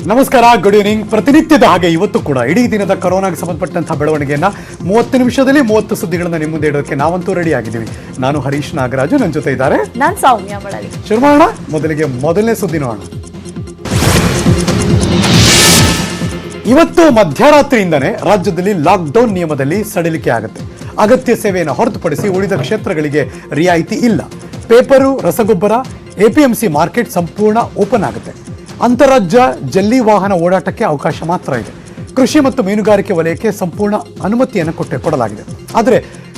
ನಮಸ್ಕಾರ, good evening. ಪ್ರತಿನಿತ್ಯದ ಹಾಗೆ ಇವತ್ತು ಕೂಡ ಇಡೀ ದಿನದ ಕೊರೋನಾಗೆ ಸಂಬಂಧಪಟ್ಟಂತಹ ಬೆಳವಣಿಗೆಯನ್ನ 30 ನಿಮಿಷದಲ್ಲಿ 30 ಸುದ್ದಿಗಳನ್ನ ನಿಮ್ಮ ಮುಂದೆ ಇಡೋಕೆ ನಾವಂತೂ ರೆಡಿ ಆಗಿದ್ದೀವಿ. ನಾನು ಹರೀಶ್ ನಾಗರಾಜು, ನನ್ನ ಜೊತೆ ಇದ್ದಾರೆ ನಾನು ಸೌಮ್ಯ ಬಳಲಿ. ಶುರು ಮಾಡೋಣ. ಮೊದಲನೇ ಸುದ್ದಿ ನೋಡೋಣ. ಇವತ್ತು ಮಧ್ಯರಾತ್ರಿಯಿಂದನೇ ರಾಜ್ಯದಲ್ಲಿ ಲಾಕ್ಡೌನ್ ನಿಯಮದಲ್ಲಿ ಸಡಿಲಿಕೆ ಆಗುತ್ತೆ. ಅಗತ್ಯ ಸೇವೆಯನ್ನು ಹೊರತುಪಡಿಸಿ ಉಳಿದ ಕ್ಷೇತ್ರಗಳಿಗೆ ರಿಯಾಯಿತಿ ಇಲ್ಲ. ಪೇಪರು, ರಸಗೊಬ್ಬರ, ಎಪಿಎಂಸಿ ಮಾರ್ಕೆಟ್ ಸಂಪೂರ್ಣ ಓಪನ್ ಆಗುತ್ತೆ. ಅಂತಾರಾಜ್ಯ ಜಲ್ಲಿ ವಾಹನ ಓಡಾಟಕ್ಕೆ ಅವಕಾಶ ಮಾತ್ರ ಇದೆ. ಕೃಷಿ ಮತ್ತು ಮೀನುಗಾರಿಕೆ ವಲಯಕ್ಕೆ ಸಂಪೂರ್ಣ ಅನುಮತಿಯನ್ನು ಕೊಡಲಾಗಿದೆ. ಆದರೆ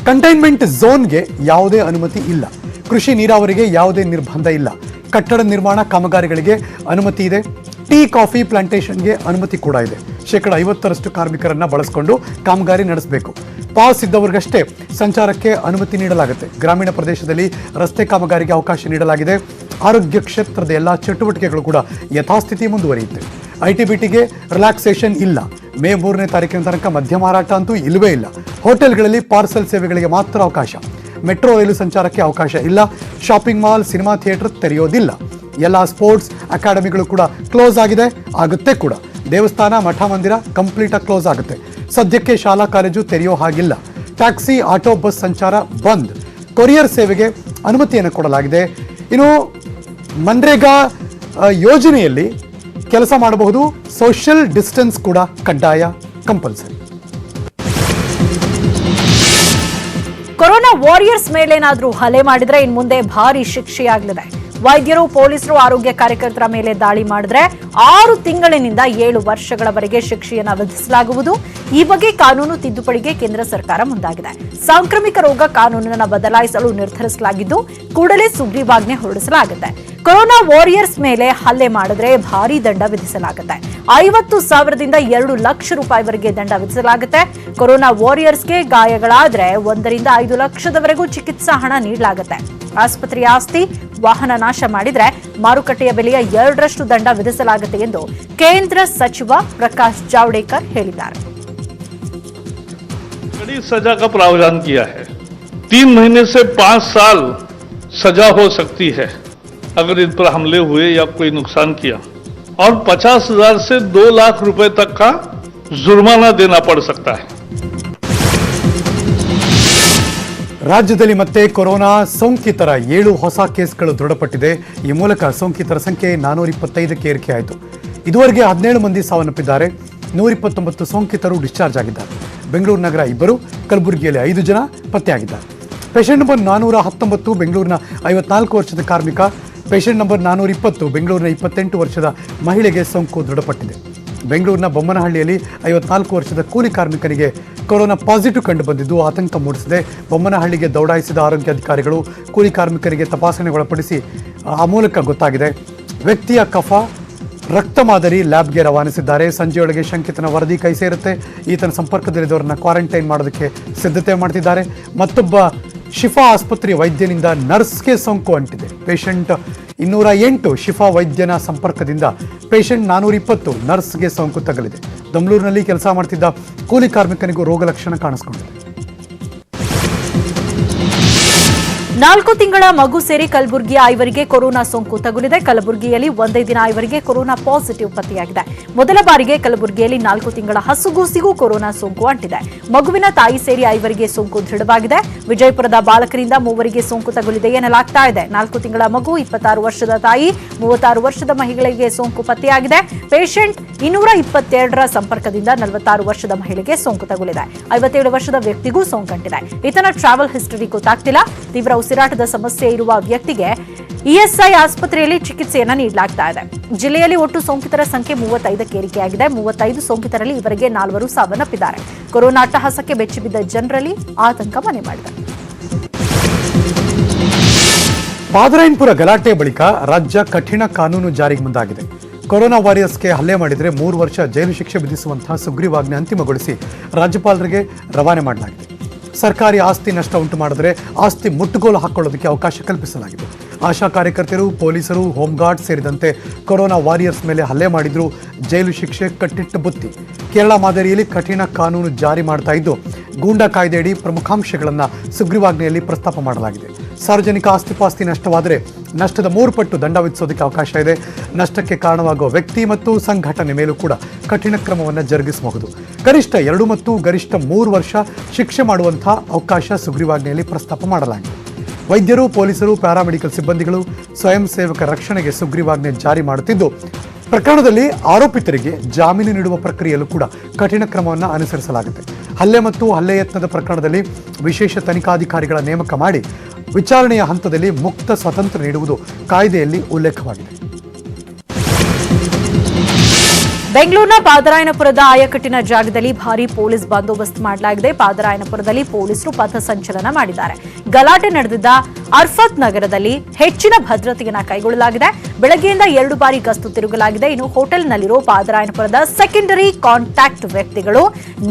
ಕಂಟೈನ್ಮೆಂಟ್ ಝೋನ್ಗೆ ಯಾವುದೇ ಅನುಮತಿ ಇಲ್ಲ. ಕೃಷಿ ನೀರಾವರಿಗೆ ಯಾವುದೇ ನಿರ್ಬಂಧ ಇಲ್ಲ. ಕಟ್ಟಡ ನಿರ್ಮಾಣ ಕಾಮಗಾರಿಗಳಿಗೆ ಅನುಮತಿ ಇದೆ. ಟೀ, ಕಾಫಿ ಪ್ಲಾಂಟೇಶನ್ಗೆ ಅನುಮತಿ ಕೂಡ ಇದೆ. 50% ಕಾರ್ಮಿಕರನ್ನ ಬಳಸಿಕೊಂಡು ಕಾಮಗಾರಿ ನಡೆಸಬೇಕು. ಪಾಸ್ ಇದ್ದವರಿಗಷ್ಟೇ ಸಂಚಾರಕ್ಕೆ ಅನುಮತಿ ನೀಡಲಾಗುತ್ತೆ. ಗ್ರಾಮೀಣ ಪ್ರದೇಶದಲ್ಲಿ ರಸ್ತೆ ಕಾಮಗಾರಿಗೆ ಅವಕಾಶ ನೀಡಲಾಗಿದೆ. ಆರೋಗ್ಯ ಕ್ಷೇತ್ರದ ಎಲ್ಲ ಚಟುವಟಿಕೆಗಳು ಕೂಡ ಯಥಾಸ್ಥಿತಿ ಮುಂದುವರಿಯುತ್ತೆ. ಐಟಿ-ಬಿಟಿಗೆ ರಿಲ್ಯಾಕ್ಸೇಷನ್ ಇಲ್ಲ. ಮೇ 3ನೇ ತಾರೀಕಿನ ತನಕ ಮದ್ಯ ಮಾರಾಟ ಅಂತೂ ಇಲ್ಲವೇ ಇಲ್ಲ. ಹೋಟೆಲ್ಗಳಲ್ಲಿ ಪಾರ್ಸಲ್ ಸೇವೆಗಳಿಗೆ ಮಾತ್ರ ಅವಕಾಶ. ಮೆಟ್ರೋ ರೈಲು ಸಂಚಾರಕ್ಕೆ ಅವಕಾಶ ಇಲ್ಲ. ಶಾಪಿಂಗ್ ಮಾಲ್, ಸಿನಿಮಾ ಥಿಯೇಟರ್ ತೆರೆಯೋದಿಲ್ಲ. ಎಲ್ಲ ಸ್ಪೋರ್ಟ್ಸ್ ಅಕಾಡೆಮಿಗಳು ಕೂಡ ಕ್ಲೋಸ್ ಆಗುತ್ತೆ ಕೂಡ. ದೇವಸ್ಥಾನ, ಮಠ ಮಂದಿರ ಕಂಪ್ಲೀಟ್ ಆಗಿ ಕ್ಲೋಸ್ ಆಗುತ್ತೆ. ಸದ್ಯಕ್ಕೆ ಶಾಲಾ ಕಾಲೇಜು ತೆರೆಯೋ ಹಾಗಿಲ್ಲ. ಟ್ಯಾಕ್ಸಿ, ಆಟೋ, ಬಸ್ ಸಂಚಾರ ಬಂದ್. ಕೊರಿಯರ್ ಸೇವೆಗೆ ಅನುಮತಿಯನ್ನು ಕೊಡಲಾಗಿದೆ. ಇನ್ನು ಮನ್ರೇಗಾ ಯೋಜನೆಯಲ್ಲಿ ಕೆಲಸ ಮಾಡಬಹುದು. ಸೋಷಿಯಲ್ ಡಿಸ್ಟೆನ್ಸ್ ಕೂಡ ಕಡ್ಡಾಯ, ಕಂಪಲ್ಸರಿ. ಕೊರೋನಾ ವಾರಿಯರ್ಸ್ ಮೇಲೇನಾದ್ರೂ ಹಲ್ಲೆ ಮಾಡಿದ್ರೆ ಇನ್ ಮುಂದೆ ಭಾರಿ ಶಿಕ್ಷೆಯಾಗಲಿದೆ. ವೈದ್ಯರು, ಪೊಲೀಸರು, ಆರೋಗ್ಯ ಕಾರ್ಯಕರ್ತರ ಮೇಲೆ ದಾಳಿ ಮಾಡಿದ್ರೆ 6 ತಿಂಗಳಿನಿಂದ 7 ವರ್ಷಗಳವರೆಗೆ ಶಿಕ್ಷೆಯನ್ನು ವಿಧಿಸಲಾಗುವುದು. ಈ ಬಗ್ಗೆ ಕಾನೂನು ತಿದ್ದುಪಡಿಗೆ ಕೇಂದ್ರ ಸರ್ಕಾರ ಮುಂದಾಗಿದೆ. ಸಾಂಕ್ರಾಮಿಕ ರೋಗ ಕಾನೂನನ್ನು ಬದಲಾಯಿಸಲು ನಿರ್ಧರಿಸಲಾಗಿದ್ದು ಕೂಡಲೇ ಸುಗ್ರೀವಾಜ್ಞೆ ಹೊರಡಿಸಲಾಗುತ್ತೆ. ಕೊರೋನಾ ವಾರಿಯರ್ಸ್ ಮೇಲೆ ಹಲ್ಲೆ ಮಾಡಿದ್ರೆ ಭಾರಿ ದಂಡ ವಿಧಿಸಲಾಗುತ್ತೆ. 50,000ದಿಂದ 2 ಲಕ್ಷ ರೂಪಾಯಿವರೆಗೆ ದಂಡ ವಿಧಿಸಲಾಗುತ್ತೆ. ಕೊರೋನಾ ವಾರಿಯರ್ಸ್ಗೆ ಗಾಯಗಳಾದ್ರೆ 1 ರಿಂದ 5 ಲಕ್ಷದವರೆಗೂ ಚಿಕಿತ್ಸಾ ಹಣ ನೀಡಲಾಗುತ್ತೆ. ಆಸ್ಪತ್ರೆಯ ಆಸ್ತಿ, ವಾಹನ ನಾಶ ಮಾಡಿದ್ರೆ ಮಾರುಕಟ್ಟೆಯ ಬೆಲೆಯ 2ರಷ್ಟು ದಂಡ ವಿಧಿಸಲಾಗುತ್ತೆ ಎಂದು ಕೇಂದ್ರ ಸಚಿವ ಪ್ರಕಾಶ್ ಜಾವಡೇಕರ್ ಹೇಳಿದ್ದಾರೆ. कड़ी सजा का प्रावधान किया है. 3 महीने से 5 साल सजा हो सकती है अगर इन पर हमले हुए या कोई नुकसान किया, और 50,000 से 2 लाख रुपए तक का जुर्माना देना पड़ सकता है. ರಾಜ್ಯದಲ್ಲಿ ಮತ್ತೆ ಕೊರೋನಾ ಸೋಂಕಿತರ 7 ಹೊಸ ಕೇಸ್ಗಳು ದೃಢಪಟ್ಟಿದೆ. ಈ ಮೂಲಕ ಸೋಂಕಿತರ ಸಂಖ್ಯೆ 425ಕ್ಕೆ ಏರಿಕೆಯಾಯಿತು. ಇದುವರೆಗೆ 17 ಮಂದಿ ಸಾವನ್ನಪ್ಪಿದ್ದಾರೆ. 129 ಸೋಂಕಿತರು ಡಿಸ್ಚಾರ್ಜ್ ಆಗಿದ್ದಾರೆ. ಬೆಂಗಳೂರು ನಗರ 2, ಕಲಬುರಗಿಯಲ್ಲಿ 5 ಜನ ಪತ್ತೆಯಾಗಿದ್ದಾರೆ. ಪೇಷಂಟ್ ನಂಬರ್ 419 ಬೆಂಗಳೂರಿನ 54 ವರ್ಷದ ಕಾರ್ಮಿಕ. ಪೇಷಂಟ್ ನಂಬರ್ 420 ಬೆಂಗಳೂರಿನ 28 ವರ್ಷದ ಮಹಿಳೆಗೆ ಸೋಂಕು ದೃಢಪಟ್ಟಿದೆ. ಬೆಂಗಳೂರಿನ ಬೊಮ್ಮನಹಳ್ಳಿಯಲ್ಲಿ 54 ವರ್ಷದ ಕೂಲಿ ಕಾರ್ಮಿಕನಿಗೆ ಕೊರೋನಾ ಪಾಸಿಟಿವ್ ಕಂಡು ಬಂದಿದ್ದು ಆತಂಕ ಮೂಡಿಸಿದೆ. ಬೊಮ್ಮನಹಳ್ಳಿಗೆ ದೌಡಾಯಿಸಿದ ಆರೋಗ್ಯಾಧಿಕಾರಿಗಳು ಕೂಲಿ ಕಾರ್ಮಿಕರಿಗೆ ತಪಾಸಣೆಗೊಳಪಡಿಸಿ ಆ ಮೂಲಕ ಗೊತ್ತಾಗಿದೆ. ವ್ಯಕ್ತಿಯ ಕಫ, ರಕ್ತ ಮಾದರಿ ಲ್ಯಾಬ್ಗೆ ರವಾನಿಸಿದ್ದಾರೆ. ಸಂಜೆಯೊಳಗೆ ಶಂಕಿತನ ವರದಿ ಕೈ ಸೇರುತ್ತೆ. ಈತನ ಸಂಪರ್ಕದಲ್ಲಿದ್ದವರನ್ನ ಕ್ವಾರಂಟೈನ್ ಮಾಡೋದಕ್ಕೆ ಸಿದ್ಧತೆ ಮಾಡ್ತಿದ್ದಾರೆ. ಮತ್ತೊಬ್ಬ ಶಿಫಾ ಆಸ್ಪತ್ರೆಯ ವೈದ್ಯನಿಂದ ನರ್ಸ್ಗೆ ಸೋಂಕು ಅಂಟಿದೆ. ಪೇಷಂಟ್ 208 ಶಿಫಾ ವೈದ್ಯನ ಸಂಪರ್ಕದಿಂದ ಪೇಷಂಟ್ 420 ನರ್ಸ್ಗೆ ಸೋಂಕು ತಗಲಿದೆ. ದಮ್ಲೂರಿನಲ್ಲಿ ಕೆಲಸ ಮಾಡ್ತಿದ್ದ ಕೂಲಿ ಕಾರ್ಮಿಕನಿಗೂ ರೋಗ ಲಕ್ಷಣ ಕಾಣಿಸಿಕೊಂಡಿದೆ. 4 ತಿಂಗಳ ಮಗು ಸೇರಿ ಕಲಬುರಗಿಯ 5 ಕೊರೋನಾ ಸೋಂಕು ತಗುಲಿದೆ. ಕಲಬುರಗಿಯಲ್ಲಿ ಒಂದೇ ದಿನ 5 ಕೊರೋನಾ ಪಾಸಿಟಿವ್ ಪತ್ತೆಯಾಗಿದೆ. ಮೊದಲ ಬಾರಿಗೆ ಕಲಬುರಗಿಯಲ್ಲಿ 4 ತಿಂಗಳ ಹಸುಗೂಸಿಗೂ ಕೊರೋನಾ ಸೋಂಕು ಅಂಟಿದೆ. ಮಗುವಿನ ತಾಯಿ ಸೇರಿ 5 ಸೋಂಕು ದೃಢವಾಗಿದೆ. ವಿಜಯಪುರದ ಬಾಲಕರಿಂದ 3 ಸೋಂಕು ತಗುಲಿದೆ ಎನ್ನಲಾಗ್ತಾ ಇದೆ. 4 ತಿಂಗಳ ಮಗು, 26 ವರ್ಷದ ತಾಯಿ, 36 ವರ್ಷದ ಮಹಿಳೆಗೆ ಸೋಂಕು ಪತ್ತೆಯಾಗಿದೆ. ಪೇಷಂಟ್ 222ರ ಸಂಪರ್ಕದಿಂದ 46 ವರ್ಷದ ಮಹಿಳೆಗೆ ಸೋಂಕು ತಗುಲಿದೆ. 57 ವರ್ಷದ ವ್ಯಕ್ತಿಗೂ ಸೋಂಕಂಟಿದೆ. ಈತನ ಟ್ರಾವೆಲ್ ಹಿಸ್ಟರಿ ಗೊತ್ತಾಗ್ತಿಲ್ಲ. ತೀವ್ರ ಉಸಿರಾಟದ ಸಮಸ್ಯೆ ಇರುವ ವ್ಯಕ್ತಿಗೆ ಇಎಸ್ಐ ಆಸ್ಪತ್ರೆಯಲ್ಲಿ ಚಿಕಿತ್ಸೆಯನ್ನು ನೀಡಲಾಗ್ತಾ ಇದೆ. ಜಿಲ್ಲೆಯಲ್ಲಿ ಒಟ್ಟು ಸೋಂಕಿತರ ಸಂಖ್ಯೆ 35ಕ್ಕೆ ಏರಿಕೆಯಾಗಿದೆ. 35 ಸೋಂಕಿತರಲ್ಲಿ ಇವರಿಗೆ 4 ಸಾವನ್ನಪ್ಪಿದ್ದಾರೆ. ಕೊರೋನಾ ಅಟ್ಟಹಾಸಕ್ಕೆ ಬೆಚ್ಚಿಬಿದ್ದ ಜನರಲ್ಲಿ ಆತಂಕ ಮನೆ ಮಾಡಿದೆ. ಪಾದರಾಯನಪುರ ಗಲಾಟೆ ಬಳಿಕ ರಾಜ್ಯ ಕಠಿಣ ಕಾನೂನು ಜಾರಿಗೆ ಮುಂದಾಗಿದೆ. ಕೊರೋನಾ ವಾರಿಯರ್ಸ್ಗೆ ಹಲ್ಲೆ ಮಾಡಿದರೆ 3 ವರ್ಷ ಜೈಲು ಶಿಕ್ಷೆ ವಿಧಿಸುವಂತಹ ಸುಗ್ರೀವಾಜ್ಞೆ ಅಂತಿಮಗೊಳಿಸಿ ರಾಜ್ಯಪಾಲರಿಗೆ ರವಾನೆ ಮಾಡಲಾಗಿದೆ. ಸರ್ಕಾರಿ ಆಸ್ತಿ ನಷ್ಟ ಉಂಟು ಮಾಡಿದರೆ ಆಸ್ತಿ ಮುಟ್ಟುಗೋಲು ಹಾಕೊಳ್ಳೋದಕ್ಕೆ ಅವಕಾಶ ಕಲ್ಪಿಸಲಾಗಿದೆ. ಆಶಾ ಕಾರ್ಯಕರ್ತರು, ಪೊಲೀಸರು, ಹೋಮ್ಗಾರ್ಡ್ ಸೇರಿದಂತೆ ಕೊರೋನಾ ವಾರಿಯರ್ಸ್ ಮೇಲೆ ಹಲ್ಲೆ ಮಾಡಿದ್ರು ಜೈಲು ಶಿಕ್ಷೆ ಕಟ್ಟಿಟ್ಟ ಬುತ್ತಿ. ಕೇರಳ ಮಾದರಿಯಲ್ಲಿ ಕಠಿಣ ಕಾನೂನು ಜಾರಿ ಮಾಡ್ತಾ ಇದ್ದು ಗೂಂಡಾ ಕಾಯ್ದೆಯಡಿ ಪ್ರಮುಖಾಂಶಗಳನ್ನು ಸುಗ್ರೀವಾಜ್ಞೆಯಲ್ಲಿ ಪ್ರಸ್ತಾಪ ಮಾಡಲಾಗಿದೆ. ಸಾರ್ವಜನಿಕ ಆಸ್ತಿಪಾಸ್ತಿ ನಷ್ಟವಾದರೆ ನಷ್ಟದ 3 ಪಟ್ಟು ದಂಡ ವಿಧಿಸೋದಕ್ಕೆ ಅವಕಾಶ ಇದೆ. ನಷ್ಟಕ್ಕೆ ಕಾರಣವಾಗುವ ವ್ಯಕ್ತಿ ಮತ್ತು ಸಂಘಟನೆ ಮೇಲೂ ಕೂಡ ಕಠಿಣ ಕ್ರಮವನ್ನು ಜರುಗಿಸಬಹುದು. ಗರಿಷ್ಠ 2 ಮತ್ತು ಗರಿಷ್ಠ 3 ವರ್ಷ ಶಿಕ್ಷೆ ಮಾಡುವಂತಹ ಅವಕಾಶ ಸುಗ್ರೀವಾಜ್ಞೆಯಲ್ಲಿ ಪ್ರಸ್ತಾಪ ಮಾಡಲಾಗಿದೆ. ವೈದ್ಯರು, ಪೊಲೀಸರು, ಪ್ಯಾರಾಮೆಡಿಕಲ್ ಸಿಬ್ಬಂದಿಗಳು, ಸ್ವಯಂ ಸೇವಕ ರಕ್ಷಣೆಗೆ ಸುಗ್ರೀವಾಜ್ಞೆ ಜಾರಿ ಮಾಡುತ್ತಿದ್ದು, ಪ್ರಕರಣದಲ್ಲಿ ಆರೋಪಿತರಿಗೆ ಜಾಮೀನು ನೀಡುವ ಪ್ರಕ್ರಿಯೆಯಲ್ಲೂ ಕೂಡ ಕಠಿಣ ಕ್ರಮವನ್ನು ಅನುಸರಿಸಲಾಗುತ್ತೆ. ಹಲ್ಲೆ ಮತ್ತು ಹಲ್ಲೆ ಯತ್ನದ ಪ್ರಕರಣದಲ್ಲಿ ವಿಶೇಷ ತನಿಖಾಧಿಕಾರಿಗಳ ನೇಮಕ ಮಾಡಿ ವಿಚಾರಣೆಯ ಹಂತದಲ್ಲಿ ಮುಕ್ತ ಸ್ವಾತಂತ್ರ್ಯ ನೀಡುವುದು ಕಾಯ್ದೆಯಲ್ಲಿ ಉಲ್ಲೇಖವಾಗಿದೆ. ಬೆಂಗಳೂರಿನ ಪಾದರಾಯನಪುರದ ಆಯಕಟ್ಟಿನ ಜಾಗದಲ್ಲಿ ಭಾರೀ ಪೊಲೀಸ್ ಬಂದೋಬಸ್ತ್ ಮಾಡಲಾಗಿದೆ. ಪಾದರಾಯನಪುರದಲ್ಲಿ ಪೊಲೀಸರು ಪಥ ಸಂಚಲನ ಮಾಡಿದ್ದಾರೆ. ಗಲಾಟೆ ನಡೆದಿದ್ದ ಅರ್ಫತ್ ನಗರದಲ್ಲಿ ಹೆಚ್ಚಿನ ಭದ್ರತೆಯನ್ನು ಕೈಗೊಳ್ಳಲಾಗಿದೆ. ಬೆಳಗ್ಗೆಯಿಂದ 2 ಬಾರಿ ಗಸ್ತು ತಿರುಗಲಾಗಿದೆ. ಇನ್ನು ಹೋಟೆಲ್ನಲ್ಲಿರೋ ಪಾದರಾಯನಪುರದ ಸೆಕೆಂಡರಿ ಕಾಂಟ್ಯಾಕ್ಟ್ ವ್ಯಕ್ತಿಗಳು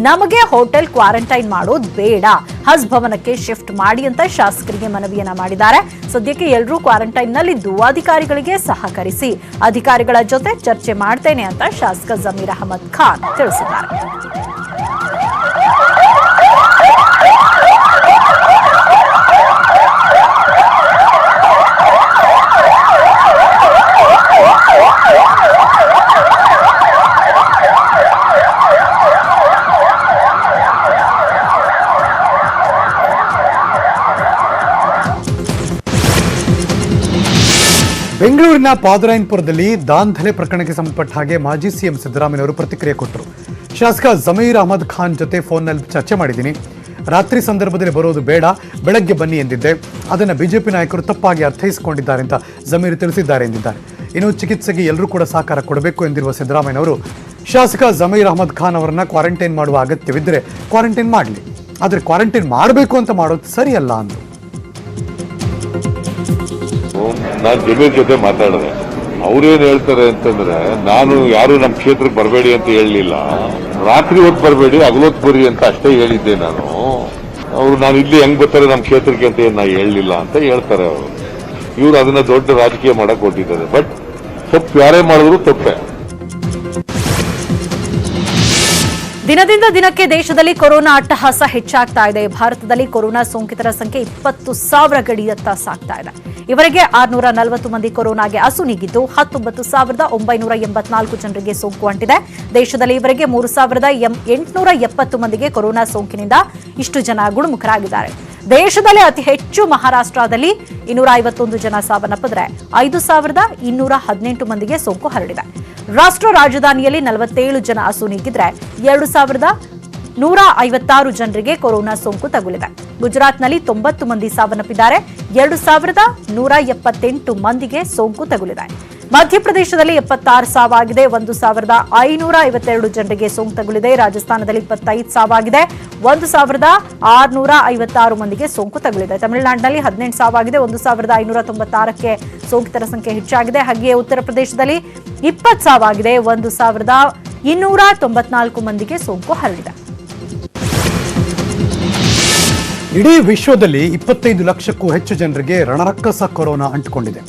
ನಮಗೆ ಹೋಟೆಲ್ ಕ್ವಾರಂಟೈನ್ ಮಾಡೋದು ಬೇಡ, ಹಜ್ ಭವನಕ್ಕೆ ಶಿಫ್ಟ್ ಮಾಡಿ ಅಂತ ಶಾಸಕರಿಗೆ ಮನವಿಯನ್ನ ಮಾಡಿದ್ದಾರೆ. ಸದ್ಯಕ್ಕೆ ಎಲ್ಲರೂ ಕ್ವಾರಂಟೈನ್ನಲ್ಲಿದ್ದು ಅಧಿಕಾರಿಗಳಿಗೆ ಸಹಕರಿಸಿ, ಅಧಿಕಾರಿಗಳ ಜೊತೆ ಚರ್ಚೆ ಮಾಡ್ತೇನೆ ಅಂತ ಶಾಸಕ ಜಮೀರ್ ಅಹಮದ್ ಖಾನ್ ತಿಳಿಸಿದ್ದಾರೆ. ಬೆಂಗಳೂರಿನ ಪಾದರಾಯನಪುರದಲ್ಲಿ ದಾಂಧಲೆ ಪ್ರಕರಣಕ್ಕೆ ಸಂಬಂಧಪಟ್ಟ ಹಾಗೆ ಮಾಜಿ ಸಿಎಂ ಸಿದ್ದರಾಮಯ್ಯ ಅವರು ಪ್ರತಿಕ್ರಿಯೆ ಕೊಟ್ಟರು. ಶಾಸಕ ಜಮೀರ್ ಅಹಮದ್ ಖಾನ್ ಜೊತೆ ಫೋನ್ನಲ್ಲಿ ಚರ್ಚೆ ಮಾಡಿದ್ದೀನಿ. ರಾತ್ರಿ ಸಂದರ್ಭದಲ್ಲಿ ಬರೋದು ಬೇಡ, ಬೆಳಗ್ಗೆ ಬನ್ನಿ ಎಂದಿದ್ದೆ. ಅದನ್ನು ಬಿಜೆಪಿ ನಾಯಕರು ತಪ್ಪಾಗಿ ಅರ್ಥೈಸಿಕೊಂಡಿದ್ದಾರೆ ಅಂತ ಜಮೀರ್ ತಿಳಿಸಿದ್ದಾರೆ ಎಂದಿದ್ದಾರೆ. ಇನ್ನು ಚಿಕಿತ್ಸೆಗೆ ಎಲ್ಲರೂ ಕೂಡ ಸಹಕಾರ ಕೊಡಬೇಕು ಎಂದಿರುವ ಸಿದ್ದರಾಮಯ್ಯ ಅವರು ಶಾಸಕ ಜಮೀರ್ ಅಹಮದ್ ಖಾನ್ ಅವರನ್ನ ಕ್ವಾರಂಟೈನ್ ಮಾಡುವ ಅಗತ್ಯವಿದ್ದರೆ ಕ್ವಾರಂಟೈನ್ ಮಾಡಲಿ, ಆದರೆ ಕ್ವಾರಂಟೈನ್ ಮಾಡಬೇಕು ಅಂತ ಮಾಡೋದು ಸರಿಯಲ್ಲ ಅಂದರು. ನಾನು ಜಮೀರ್ ಜೊತೆ ಮಾತಾಡಿದೆ. ಅವ್ರೇನ್ ಹೇಳ್ತಾರೆ ಅಂತಂದ್ರೆ, ನಾನು ಯಾರು ನಮ್ಮ ಕ್ಷೇತ್ರಕ್ಕೆ ಬರಬೇಡಿ ಅಂತ ಹೇಳಲಿಲ್ಲ, ರಾತ್ರಿ ಹೊತ್ತು ಬರಬೇಡಿ ಹಗಲೊತ್ತು ಬರ್ರಿ ಅಂತ ಅಷ್ಟೇ ಹೇಳಿದ್ದೆ ನಾನು. ನಾನು ಇಲ್ಲಿ ಹೆಂಗ್ ಬರ್ತಾರೆ ನಮ್ಮ ಕ್ಷೇತ್ರಕ್ಕೆ ಅಂತ ನಾ ಹೇಳಲಿಲ್ಲ ಅಂತ ಹೇಳ್ತಾರೆ ಅವರು. ಇವ್ರು ಅದನ್ನ ದೊಡ್ಡ ರಾಜಕೀಯ ಮಾಡಕ್ ಕೊಟ್ಟಿದ್ದಾರೆ. ಬಟ್ ತಪ್ಪು ಯಾರೇ ಮಾಡಿದ್ರು ತಪ್ಪೇ. ದಿನದಿಂದ ದಿನಕ್ಕೆ ದೇಶದಲ್ಲಿ ಕೊರೋನಾ ಅಟ್ಟಹಾಸ ಹೆಚ್ಚಾಗ್ತಾ ಇದೆ. ಭಾರತದಲ್ಲಿ ಕೊರೋನಾ ಸೋಂಕಿತರ ಸಂಖ್ಯೆ 20,000 ಗಡಿಯತ್ತ ಸಾಗ್ತಾ ಇದೆ. ಇವರಿಗೆ 640 ಮಂದಿ ಕೊರೋನಾಗೆ ಅಸುನೀಗಿದ್ದು 19,984 ಜನರಿಗೆ ಸೋಂಕು ಅಂಟಿದೆ. ದೇಶದಲ್ಲಿ ಇವರಿಗೆ 3,870 ಮಂದಿಗೆ ಕೊರೋನಾ ಸೋಂಕಿನಿಂದ ಇಷ್ಟು ಜನ ಗುಣಮುಖರಾಗಿದ್ದಾರೆ. ದೇಶದಲ್ಲಿ ಅತಿ ಹೆಚ್ಚು ಮಹಾರಾಷ್ಟ್ರದಲ್ಲಿ 251 ಜನ ಸಾವನ್ನಪ್ಪಿದ್ರೆ 5,218 ಮಂದಿಗೆ ಸೋಂಕು ಹರಡಿದೆ. ರಾಷ್ಟ್ರ ರಾಜಧಾನಿಯಲ್ಲಿ 47 ಜನ ಅಸುನೀಗಿದ್ರೆ 2,156 ಜನರಿಗೆ ಕೊರೋನಾ ಸೋಂಕು ತಗುಲಿದೆ. ಗುಜರಾತ್ನಲ್ಲಿ 90 ಮಂದಿ ಸಾವನ್ನಪ್ಪಿದ್ದಾರೆ. 2,178 ಮಂದಿಗೆ ಸೋಂಕು ತಗುಲಿದೆ. ಮಧ್ಯಪ್ರದೇಶದಲ್ಲಿ 76 ಸಾವಾಗಿದೆ. 1,552 ಜನರಿಗೆ ಸೋಂಕು ತಗುಲಿದೆ. ರಾಜಸ್ಥಾನದಲ್ಲಿ 25 ಸಾವಾಗಿದೆ. 1,656 ಮಂದಿಗೆ ಸೋಂಕು ತಗುಲಿದೆ. ತಮಿಳುನಾಡಿನಲ್ಲಿ 18 ಸಾವಾಗಿದೆ. 1,596ಕ್ಕೆ ಸೋಂಕಿತರ ಸಂಖ್ಯೆ ಹೆಚ್ಚಾಗಿದೆ. ಹಾಗೆಯೇ ಉತ್ತರ ಪ್ರದೇಶದಲ್ಲಿ 20 ಸಾವಾಗಿದೆ. 1,294 ಮಂದಿಗೆ ಸೋಂಕು ಹರಡಿದೆ. ಇಡೀ ವಿಶ್ವದಲ್ಲಿ 25 ಲಕ್ಷಕ್ಕೂ ಹೆಚ್ಚು ಜನರಿಗೆ ರಣರಕ್ಕಸ ಕೊರೋನಾ ಅಂಟಿಕೊಂಡಿದೆ.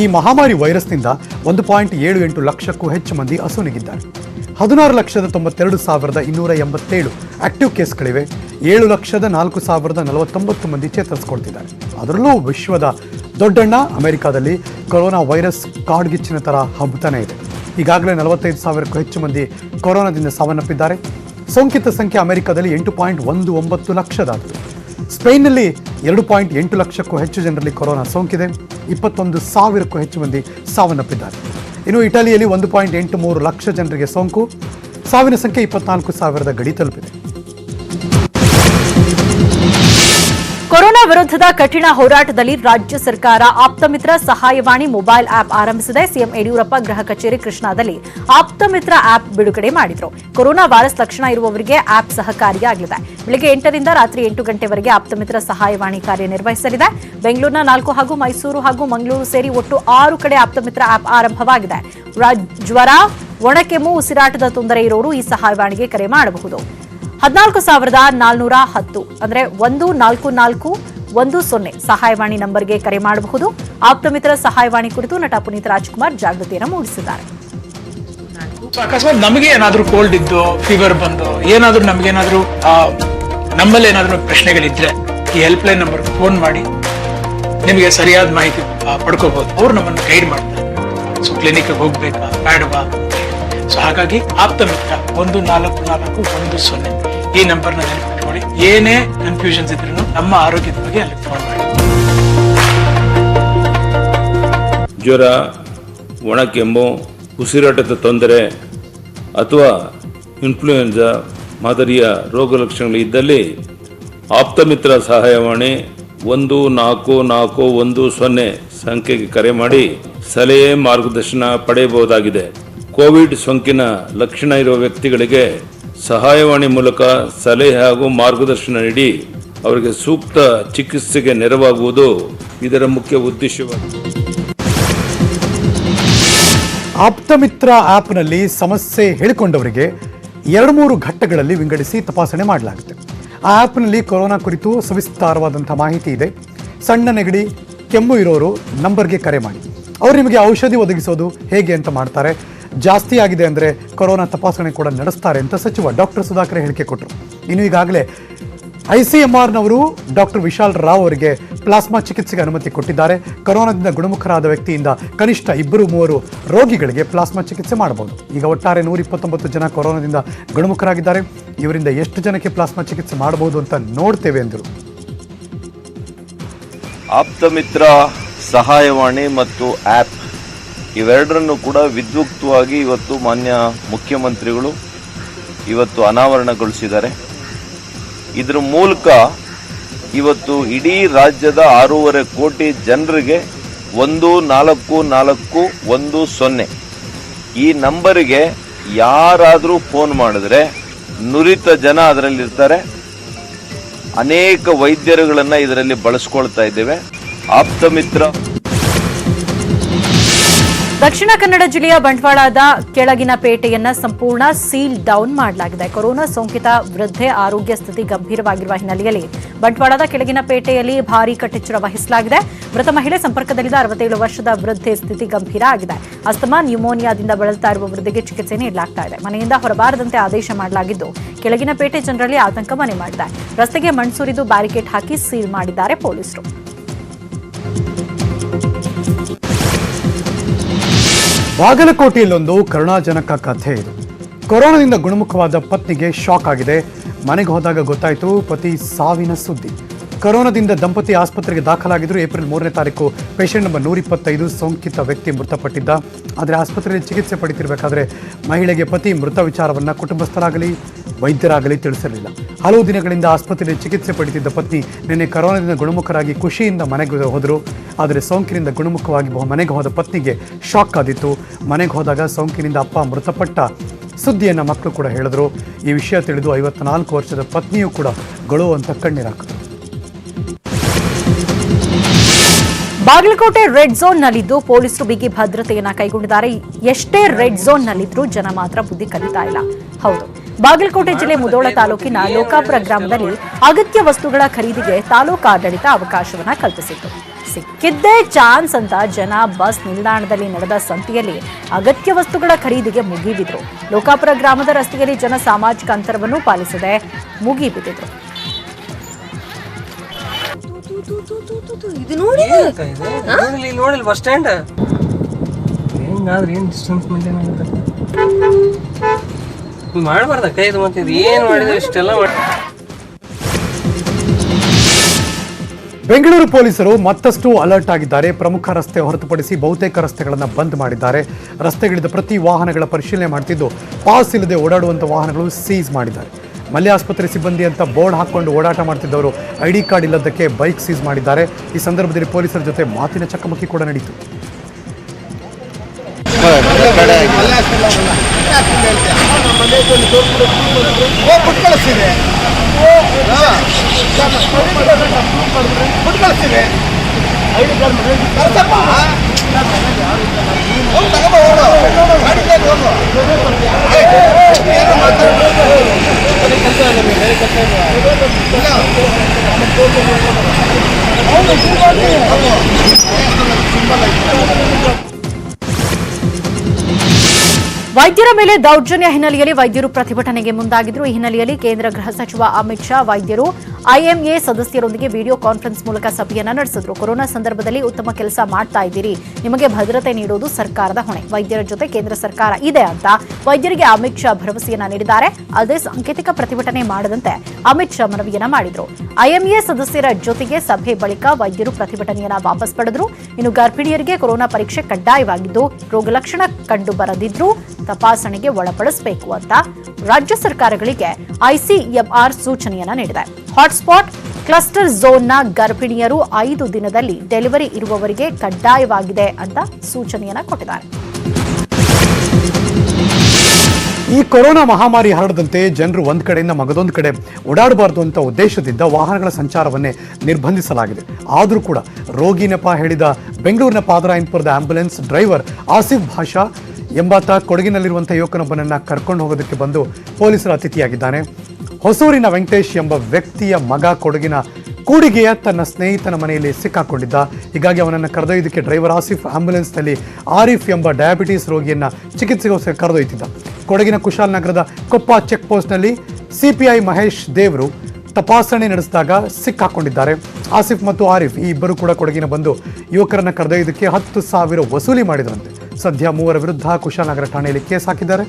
ಈ ಮಹಾಮಾರಿ ವೈರಸ್ನಿಂದ 1.78 ಲಕ್ಷಕ್ಕೂ ಹೆಚ್ಚು ಮಂದಿ ಅಸುನೀಗಿದ್ದಾರೆ. 16,92,287 ಆಕ್ಟಿವ್ ಕೇಸ್ಗಳಿವೆ. 7,04,049 ಮಂದಿ ಚೇತರಿಸಿಕೊಳ್ತಿದ್ದಾರೆ. ಅದರಲ್ಲೂ ವಿಶ್ವದ ದೊಡ್ಡಣ್ಣ ಅಮೆರಿಕಾದಲ್ಲಿ ಕೊರೋನಾ ವೈರಸ್ ಕಾಡ್ಗಿಚ್ಚಿನ ಥರ ಹಬ್ಬುತ್ತಾನೆ ಇದೆ. ಈಗಾಗಲೇ 45,000ಕ್ಕೂ ಹೆಚ್ಚು ಮಂದಿ ಕೊರೋನಾದಿಂದ ಸಾವನ್ನಪ್ಪಿದ್ದಾರೆ. ಸೋಂಕಿತ ಸಂಖ್ಯೆ ಅಮೆರಿಕಾದಲ್ಲಿ 8.19 ಲಕ್ಷ ದಾಟಿದೆ. ಸ್ಪೇನ್ನಲ್ಲಿ 2.8 ಲಕ್ಷಕ್ಕೂ ಹೆಚ್ಚು ಜನರಲ್ಲಿ ಕೊರೋನಾ ಸೋಂಕಿದೆ. 21,000ಕ್ಕೂ ಹೆಚ್ಚು ಮಂದಿ ಸಾವನ್ನಪ್ಪಿದ್ದಾರೆ. ಇನ್ನು ಇಟಲಿಯಲ್ಲಿ 1.83 ಲಕ್ಷ ಜನರಿಗೆ ಸೋಂಕು. ಸಾವಿನ ಸಂಖ್ಯೆ 24,000 ಗಡಿ ತಲುಪಿದೆ. ಕೊರೋನಾ ವಿರುದ್ಧದ ಕಠಿಣ ಹೋರಾಟದಲ್ಲಿ ರಾಜ್ಯ ಸರ್ಕಾರ ಆಪ್ತಮಿತ್ರ ಸಹಾಯವಾಣಿ ಮೊಬೈಲ್ ಆಪ್ ಆರಂಭಿಸಿದೆ. ಸಿಎಂ ಯಡಿಯೂರಪ್ಪ ಗೃಹ ಕಚೇರಿ ಕೃಷ್ಣಾದಲ್ಲಿ ಆಪ್ತಮಿತ್ರ ಆಪ್ ಬಿಡುಗಡೆ ಮಾಡಿದ್ರು. ಕೊರೋನಾ ವೈರಸ್ ಲಕ್ಷಣ ಇರುವವರಿಗೆ ಆಪ್ ಸಹಕಾರಿಯಾಗಲಿದೆ. ಬೆಳಗ್ಗೆ 8ರಿಂದ ರಾತ್ರಿ 8 ಗಂಟೆವರೆಗೆ ಆಪ್ತಮಿತ್ರ ಸಹಾಯವಾಣಿ ಕಾರ್ಯನಿರ್ವಹಿಸಲಿದೆ. ಬೆಂಗಳೂರಿನ 4 ಹಾಗೂ ಮೈಸೂರು ಹಾಗೂ ಮಂಗಳೂರು ಸೇರಿ ಒಟ್ಟು 6 ಕಡೆ ಆಪ್ತಮಿತ್ರ ಆಪ್ ಆರಂಭವಾಗಿದೆ. ಜ್ವರ, ಒಣಕೆಮ್ಮು, ಉಸಿರಾಟದ ತೊಂದರೆ ಇರೋರು ಈ ಸಹಾಯವಾಣಿಗೆ ಕರೆ ಮಾಡಬಹುದು. 14,410 ಅಂದ್ರೆ 14410 ಸಹಾಯವಾಣಿ ನಂಬರ್ಗೆ ಕರೆ ಮಾಡಬಹುದು. ಆಪ್ತಮಿತ್ರ ಸಹಾಯವಾಣಿ ಕುರಿತು ನಟ ಪುನೀತ್ ರಾಜ್ಕುಮಾರ್ ಜಾಗೃತಿಯನ್ನು ಮೂಡಿಸಿದ್ದಾರೆ. ಅಕಸ್ಮಾತ್ ನಮಗೆ ಏನಾದ್ರೂ ಕೋಲ್ಡ್ ಇದ್ದು, ಫೀವರ್ ಬಂದು, ಏನಾದ್ರೂ ನಮಗೇನಾದ್ರೂ ನಮ್ಮಲ್ಲಿ ಏನಾದ್ರೂ ಪ್ರಶ್ನೆಗಳಿದ್ರೆ ಈ ಹೆಲ್ಪ್ ಲೈನ್ ನಂಬರ್ ಫೋನ್ ಮಾಡಿ ನಿಮಗೆ ಸರಿಯಾದ ಮಾಹಿತಿ ಪಡ್ಕೋಬಹುದು. ಅವ್ರು ನಮ್ಮನ್ನು ಗೈಡ್ ಮಾಡ್ತಾರೆ. ಸೊ ಕ್ಲಿನಿಕ್ ಹೋಗ್ಬೇಕಾ ಬೇಡವಾ. ಸೊ ಹಾಗಾಗಿ ಆಪ್ತ ಮಿತ್ರ 144110 ಈ ನಂಬರ್ನ ನೆನಪಿಟ್ಕೊಳ್ಳಿ. ಏನೇ ಕನ್ಫ್ಯೂಷನ್ಸ್ ಇದ್ರೂ ನಮ್ಮ ಆರೋಗ್ಯದ ಬಗ್ಗೆ ಅಲ್ಲಿ ಫೋನ್ ಮಾಡಿ. ಜ್ವರ, ಒಣಕೆಮ್ಮು, ಉಸಿರಾಟದ ತೊಂದರೆ ಅಥವಾ ಇನ್ಫ್ಲೂಯೆನ್ಸಾ ಮಾದರಿಯ ರೋಗ ಲಕ್ಷಣಗಳು ಇದ್ದಲ್ಲಿ ಆಪ್ತಮಿತ್ರ ಸಹಾಯವಾಣಿ 144110 ಸಂಖ್ಯೆಗೆ ಕರೆ ಮಾಡಿ ಸಲಹೆ ಮಾರ್ಗದರ್ಶನ ಪಡೆಯಬಹುದಾಗಿದೆ. ಕೋವಿಡ್ ಸೋಂಕಿನ ಲಕ್ಷಣ ಇರುವ ವ್ಯಕ್ತಿಗಳಿಗೆ ಸಹಾಯವಾಣಿ ಮೂಲಕ ಸಲಹೆ ಹಾಗೂ ಮಾರ್ಗದರ್ಶನ ನೀಡಿ ಅವರಿಗೆ ಸೂಕ್ತ ಚಿಕಿತ್ಸೆಗೆ ನೆರವಾಗುವುದು ಇದರ ಮುಖ್ಯ ಉದ್ದೇಶವಾಗಿದೆ. ಆಪ್ತಮಿತ್ರ ಆಪ್ನಲ್ಲಿ ಸಮಸ್ಯೆ ಹೇಳಿಕೊಂಡವರಿಗೆ 2-3 ಘಟ್ಟಗಳಲ್ಲಿ ವಿಂಗಡಿಸಿ ತಪಾಸಣೆ ಮಾಡಲಾಗುತ್ತೆ. ಆ ಆ್ಯಪ್ನಲ್ಲಿ ಕೊರೋನಾ ಕುರಿತು ಸವಿಸ್ತಾರವಾದಂಥ ಮಾಹಿತಿ ಇದೆ. ಸಣ್ಣ ನೆಗಡಿ, ಕೆಮ್ಮು ಇರೋರು ನಂಬರ್ಗೆ ಕರೆ ಮಾಡಿ. ಅವರು ನಿಮಗೆ ಔಷಧಿ ಒದಗಿಸೋದು ಹೇಗೆ ಅಂತ ಮಾಡ್ತಾರೆ. ಜಾಸ್ತಿ ಆಗಿದೆ ಅಂದರೆ ಕೊರೋನಾ ತಪಾಸಣೆ ಕೂಡ ನಡೆಸ್ತಾರೆ ಅಂತ ಸಚಿವ ಡಾಕ್ಟರ್ ಸುಧಾಕರ್ ಹೇಳಿಕೆ ಕೊಟ್ಟರು. ಇನ್ನು ಈಗಾಗಲೇ ICMRನವರು ಡಾಕ್ಟರ್ ವಿಶಾಲ್ ರಾವ್ ಅವರಿಗೆ ಪ್ಲಾಸ್ಮಾ ಚಿಕಿತ್ಸೆಗೆ ಅನುಮತಿ ಕೊಟ್ಟಿದ್ದಾರೆ. ಕೊರೋನಾದಿಂದ ಗುಣಮುಖರಾದ ವ್ಯಕ್ತಿಯಿಂದ ಕನಿಷ್ಠ 2-3 ರೋಗಿಗಳಿಗೆ ಪ್ಲಾಸ್ಮಾ ಚಿಕಿತ್ಸೆ ಮಾಡಬಹುದು. ಈಗ ಒಟ್ಟಾರೆ 129 ಜನ ಕೊರೋನಾದಿಂದ ಗುಣಮುಖರಾಗಿದ್ದಾರೆ. ಇವರಿಂದ ಎಷ್ಟು ಜನಕ್ಕೆ ಪ್ಲಾಸ್ಮಾ ಚಿಕಿತ್ಸೆ ಮಾಡಬಹುದು ಅಂತ ನೋಡ್ತೇವೆ ಎಂದರು. ಆಪ್ತಮಿತ್ರ ಸಹಾಯವಾಣಿ ಮತ್ತು ಆ್ಯಪ್ ಇವೆರಡರನ್ನು ಕೂಡ ವಿದ್ಯುಕ್ತವಾಗಿ ಇವತ್ತು ಮಾನ್ಯ ಮುಖ್ಯಮಂತ್ರಿಗಳು ಇವತ್ತು ಅನಾವರಣಗೊಳಿಸಿದ್ದಾರೆ. ಇದರ ಮೂಲಕ ಇವತ್ತು ಇಡೀ ರಾಜ್ಯದ 6.5 ಕೋಟಿ ಜನರಿಗೆ 144110 ಈ ನಂಬರಿಗೆ ಯಾರಾದರೂ ಫೋನ್ ಮಾಡಿದ್ರೆ ನುರಿತ ಜನ ಅದರಲ್ಲಿರ್ತಾರೆ. ಅನೇಕ ವೈದ್ಯರುಗಳನ್ನು ಇದರಲ್ಲಿ ಬಳಸ್ಕೊಳ್ತಾ ಇದ್ದೇವೆ. ಆಪ್ತಮಿತ್ರ ದಕ್ಷಿಣ ಕನ್ನಡ ಜಿಲ್ಲೆಯ ಬಂಟ್ವಾಳದ ಕೆಳಗಿನ ಪೇಟೆಯನ್ನ ಸಂಪೂರ್ಣ ಸೀಲ್ ಡೌನ್ ಮಾಡಲಾಗಿದೆ. ಕೊರೋನಾ ಸೋಂಕಿತ ವೃದ್ಧೆ ಆರೋಗ್ಯ ಸ್ಥಿತಿ ಗಂಭೀರವಾಗಿರುವ ಹಿನ್ನೆಲೆಯಲ್ಲಿ ಬಂಟ್ವಾಳದ ಕೆಳಗಿನ ಪೇಟೆಯಲ್ಲಿ ಭಾರೀ ಕಟ್ಟೆಚ್ಚರ ವಹಿಸಲಾಗಿದೆ. ಮೃತ ಮಹಿಳೆ ಸಂಪರ್ಕದಲ್ಲಿದ್ದ 67 ವರ್ಷದ ವೃದ್ಧೆ ಸ್ಥಿತಿ ಗಂಭೀರ ಆಗಿದೆ. ಅಸ್ತಮಾ, ನ್ಯೂಮೋನಿಯಾದಿಂದ ಬಳಲ್ತಾ ಇರುವ ವೃದ್ಧೆಗೆ ಚಿಕಿತ್ಸೆ ನೀಡಲಾಗ್ತಾ ಇದೆ. ಮನೆಯಿಂದ ಹೊರಬಾರದಂತೆ ಆದೇಶ ಮಾಡಲಾಗಿದ್ದು ಕೆಳಗಿನ ಪೇಟೆ ಜನರಲ್ಲಿ ಆತಂಕ ಮನೆ ಮಾಡಿದೆ. ರಸ್ತೆಗೆ ಮಣ್ಣು ಸುರಿದು ಬ್ಯಾರಿಕೇಡ್ ಹಾಕಿ ಸೀಲ್ ಮಾಡಿದ್ದಾರೆ ಪೊಲೀಸರು. ಬಾಗಲಕೋಟೆಯಲ್ಲೊಂದು ಕರುಣಾಜನಕ ಕಥೆ ಇದು. ಕೊರೋನಾದಿಂದ ಗುಣಮುಖವಾದ ಪತ್ನಿಗೆ ಶಾಕ್ ಆಗಿದೆ. ಮನೆಗೆ ಹೋದಾಗ ಗೊತ್ತಾಯಿತು ಪತಿ ಸಾವಿನ ಸುದ್ದಿ. ಕೊರೋನಾದಿಂದ ದಂಪತಿ ಆಸ್ಪತ್ರೆಗೆ ದಾಖಲಾಗಿದ್ದರು. ಏಪ್ರಿಲ್ 3ನೇ ತಾರೀಕು ಪೇಷಂಟ್ ನಂಬರ್ 125 ಸೋಂಕಿತ ವ್ಯಕ್ತಿ ಮೃತಪಟ್ಟಿದ್ದ. ಆದರೆ ಆಸ್ಪತ್ರೆಯಲ್ಲಿ ಚಿಕಿತ್ಸೆ ಪಡೆಯುತ್ತಿರಬೇಕಾದ್ರೆ ಮಹಿಳೆಗೆ ಪತಿ ಮೃತ ವಿಚಾರವನ್ನು ಕುಟುಂಬಸ್ಥರಾಗಲಿ ವೈದ್ಯರಾಗಲಿ ತಿಳಿಸಿರಲಿಲ್ಲ. ಹಲವು ದಿನಗಳಿಂದ ಆಸ್ಪತ್ರೆಯಲ್ಲಿ ಚಿಕಿತ್ಸೆ ಪಡೆಯುತ್ತಿದ್ದ ಪತ್ನಿ ನಿನ್ನೆ ಕೊರೋನಾದಿಂದ ಗುಣಮುಖರಾಗಿ ಖುಷಿಯಿಂದ ಮನೆಗೆ ಹೋದರು. ಆದರೆ ಸೋಂಕಿನಿಂದ ಗುಣಮುಖವಾಗಿ ಮನೆಗೆ ಹೋದ ಪತ್ನಿಗೆ ಶಾಕ್ ಆದಿತ್ತು. ಮನೆಗೆ ಹೋದಾಗ ಸೋಂಕಿನಿಂದ ಅಪ್ಪ ಮೃತಪಟ್ಟ ಸುದ್ದಿಯನ್ನು ಮಕ್ಕಳು ಕೂಡ ಹೇಳಿದ್ರು. ಈ ವಿಷಯ ತಿಳಿದು 54 ವರ್ಷದ ಪತ್ನಿಯೂ ಕೂಡ ಗೊಳು ಅಂತ ಕಣ್ಣೀರಾಕಿದ್ರು. ಬಾಗಲಕೋಟೆ ರೆಡ್ ಝೋನ್ನಲ್ಲಿದ್ದು ಪೊಲೀಸರು ಬಿಗಿ ಭದ್ರತೆಯನ್ನ ಕೈಗೊಂಡಿದ್ದಾರೆ. ಎಷ್ಟೇ ರೆಡ್ ಝೋನ್ನಲ್ಲಿದ್ರೂ ಜನ ಮಾತ್ರ ಬುದ್ಧಿ ಕಲಿತಾ ಇಲ್ಲ. ಹೌದು, ಬಾಗಲಕೋಟೆ ಜಿಲ್ಲೆ ಮುಧೋಳ ತಾಲೂಕಿನ ಲೋಕಾಪುರ ಗ್ರಾಮದಲ್ಲಿ ಅಗತ್ಯ ವಸ್ತುಗಳ ಖರೀದಿಗೆ ತಾಲೂಕು ಆಡಳಿತ ಅವಕಾಶವನ್ನ ಕಲ್ಪಿಸಿತ್ತು. ಸಿಕ್ಕಿದ್ದೇ ಚಾನ್ಸ್ ಅಂತ ಜನ ಬಸ್ ನಿಲ್ದಾಣದಲ್ಲಿ ನಡೆದ ಸಂತೆಯಲ್ಲಿ ಅಗತ್ಯ ವಸ್ತುಗಳ ಖರೀದಿಗೆ ಮುಗಿಬಿದ್ರು. ಲೋಕಾಪುರ ಗ್ರಾಮದ ರಸ್ತೆಯಲ್ಲಿ ಜನ ಸಾಮಾಜಿಕ ಅಂತರವನ್ನು ಪಾಲಿಸದೆ ಮುಗಿಬಿದ್ದಿದ್ರು. ಇದು ನೋಡಿ ಬಸ್ ಸ್ಟ್ಯಾಂಡ್ ಹೆಂಗಾದ್ರೆ ಏನ್ ಡಿಸ್ಟೆನ್ಸ್ ಮೇಂಟೈನ್ ಆಗುತ್ತೆ ಮಾಡಬಾರ್ದ ಕೈದು ಮತ್ತೆ ಇದು ಏನ್ ಮಾಡಿದ್ರೆ ಇಷ್ಟೆಲ್ಲ ಬೆಂಗಳೂರು ಪೊಲೀಸರು ಮತ್ತಷ್ಟು ಅಲರ್ಟ್ ಆಗಿದ್ದಾರೆ. ಪ್ರಮುಖ ರಸ್ತೆ ಹೊರತುಪಡಿಸಿ ಬಹುತೇಕ ರಸ್ತೆಗಳನ್ನು ಬಂದ್ ಮಾಡಿದ್ದಾರೆ. ರಸ್ತೆಗಳಿಂದ ಪ್ರತಿ ವಾಹನಗಳ ಪರಿಶೀಲನೆ ಮಾಡ್ತಿದ್ದು ಪಾಸ್ ಇಲ್ಲದೆ ಓಡಾಡುವಂಥ ವಾಹನಗಳು ಸೀಸ್ ಮಾಡಿದ್ದಾರೆ. ಮಲ್ಯ ಆಸ್ಪತ್ರೆ ಸಿಬ್ಬಂದಿ ಅಂತ ಬೋರ್ಡ್ ಹಾಕೊಂಡು ಓಡಾಟ ಮಾಡ್ತಿದ್ದವರು ID ಕಾರ್ಡ್ ಇಲ್ಲದಕ್ಕೆ ಬೈಕ್ ಸೀಸ್ ಮಾಡಿದ್ದಾರೆ. ಈ ಸಂದರ್ಭದಲ್ಲಿ ಪೊಲೀಸರ ಜೊತೆ ಮಾತಿನ ಚಕಮಕಿ ಕೂಡ ನಡೆಯಿತು. ವೈದ್ಯರ ಮೇಲೆ ದೌರ್ಜನ್ಯ ಹಿನ್ನೆಲೆಯಲ್ಲಿ ವೈದ್ಯರು ಪ್ರತಿಭಟನೆಗೆ ಮುಂದಾಗಿದ್ರು. ಈ ಹಿನ್ನೆಲೆಯಲ್ಲಿ ಕೇಂದ್ರ ಗೃಹ ಸಚಿವ ಅಮಿತ್ ಶಾ ವೈದ್ಯರು ಐಎಂಎ ಸದಸ್ಯರೊಂದಿಗೆ ವಿಡಿಯೋ ಕಾನ್ಫರೆನ್ಸ್ ಮೂಲಕ ಸಭೆಯನ್ನ ನಡೆಸಿದ್ರು. ಕೊರೋನಾ ಸಂದರ್ಭದಲ್ಲಿ ಉತ್ತಮ ಕೆಲಸ ಮಾಡ್ತಾ ಇದ್ದೀರಿ, ನಿಮಗೆ ಭದ್ರತೆ ನೀಡುವುದು ಸರ್ಕಾರದ ಹೊಣೆ, ವೈದ್ಯರ ಜೊತೆ ಕೇಂದ್ರ ಸರ್ಕಾರ ಇದೆ ಅಂತ ವೈದ್ಯರಿಗೆ ಅಮಿತ್ ಶಾ ಭರವಸೆಯನ್ನ ನೀಡಿದ್ದಾರೆ. ಅಲ್ಲದೆ ಸಾಂಕೇತಿಕ ಪ್ರತಿಭಟನೆ ಮಾಡದಂತೆ ಅಮಿತ್ ಶಾ ಮನವಿಯನ್ನ ಮಾಡಿದ್ರು. ಐಎಂಎ ಸದಸ್ಯರ ಜೊತೆಗೆ ಸಭೆ ಬಳಿಕ ವೈದ್ಯರು ಪ್ರತಿಭಟನೆಯನ್ನ ವಾಪಸ್ ಪಡೆದ್ರು. ಇನ್ನು ಗರ್ಭಿಣಿಯರಿಗೆ ಕೊರೋನಾ ಪರೀಕ್ಷೆ ಕಡ್ಡಾಯವಾಗಿದ್ದು, ರೋಗ ಲಕ್ಷಣ ಕಂಡು ಬರದಿದ್ರೂ ತಪಾಸಣೆಗೆ ಒಳಪಡಿಸಬೇಕು ಅಂತ ರಾಜ್ಯ ಸರ್ಕಾರಗಳಿಗೆ ಐಸಿಎಂಆರ್ ಸೂಚನೆಯನ್ನ ನೀಡಿದೆ. ಹಾಟ್ಸ್ಪಾಟ್ ಕ್ಲಸ್ಟರ್ ಝೋನ್ನ ಗರ್ಭಿಣಿಯರು 5 ದಿನದಲ್ಲಿ ಡೆಲಿವರಿ ಇರುವವರಿಗೆ ಕಡ್ಡಾಯವಾಗಿದೆ ಅಂತ ಸೂಚನೆಯನ್ನ ಕೊಟ್ಟಿದ್ದಾರೆ. ಈ ಕೊರೋನಾ ಮಹಾಮಾರಿ ಹರಡದಂತೆ ಜನರು ಒಂದ್ ಕಡೆಯಿಂದ ಮಗದೊಂದು ಕಡೆ ಓಡಾಡಬಾರದು ಅಂತ ಉದ್ದೇಶದಿಂದ ವಾಹನಗಳ ಸಂಚಾರವನ್ನೇ ನಿರ್ಬಂಧಿಸಲಾಗಿದೆ. ಆದರೂ ಕೂಡ ರೋಗಿ ನೆಪ ಹೇಳಿದ ಬೆಂಗಳೂರಿನ ಪಾದರಾಯನಪುರದ ಆಂಬ್ಯುಲೆನ್ಸ್ ಡ್ರೈವರ್ ಆಸಿಫ್ ಭಾಷಾ ಎಂಬಾತ ಕೊಡಗಿನಲ್ಲಿರುವಂತಹ ಯುವಕನೊಬ್ಬನನ್ನ ಕರ್ಕೊಂಡು ಹೋಗೋದಕ್ಕೆ ಬಂದು ಪೊಲೀಸರ ಅತಿಥಿಯಾಗಿದ್ದಾನೆ. ಹೊಸೂರಿನ ವೆಂಕಟೇಶ್ ಎಂಬ ವ್ಯಕ್ತಿಯ ಮಗ ಕೊಡಗಿನ ಕೂಡಿಗೆಯ ತನ್ನ ಸ್ನೇಹಿತನ ಮನೆಯಲ್ಲಿ ಸಿಕ್ಕಾಕೊಂಡಿದ್ದ. ಹೀಗಾಗಿ ಅವನನ್ನು ಕರೆದೊಯ್ಯೋದಕ್ಕೆ ಡ್ರೈವರ್ ಆಸಿಫ್ ಆಂಬ್ಯುಲೆನ್ಸ್ನಲ್ಲಿ ಆರಿಫ್ ಎಂಬ ಡಯಾಬಿಟೀಸ್ ರೋಗಿಯನ್ನ ಚಿಕಿತ್ಸೆಗೋಸ್ಕರ ಕರೆದೊಯ್ತಿದ್ದ. ಕೊಡಗಿನ ಕುಶಾಲನಗರದ ಕೊಪ್ಪ ಚೆಕ್ ಪೋಸ್ಟ್ನಲ್ಲಿ ಸಿಪಿಐ ಮಹೇಶ್ ದೇವರು ತಪಾಸಣೆ ನಡೆಸಿದಾಗ ಸಿಕ್ಕಾಕೊಂಡಿದ್ದಾರೆ. ಆಸಿಫ್ ಮತ್ತು ಆರಿಫ್ ಈ ಇಬ್ಬರು ಕೂಡ ಕೊಡಗಿನ ಬಂದು ಯುವಕರನ್ನ ಕರೆದೊಯ್ಯೋದಕ್ಕೆ 10,000 ವಸೂಲಿ ಮಾಡಿದ್ರಂತೆ. ಸದ್ಯ 3 ವಿರುದ್ಧ ಕುಶಾಲನಗರ ಠಾಣೆಯಲ್ಲಿ ಕೇಸ್ ಹಾಕಿದ್ದಾರೆ.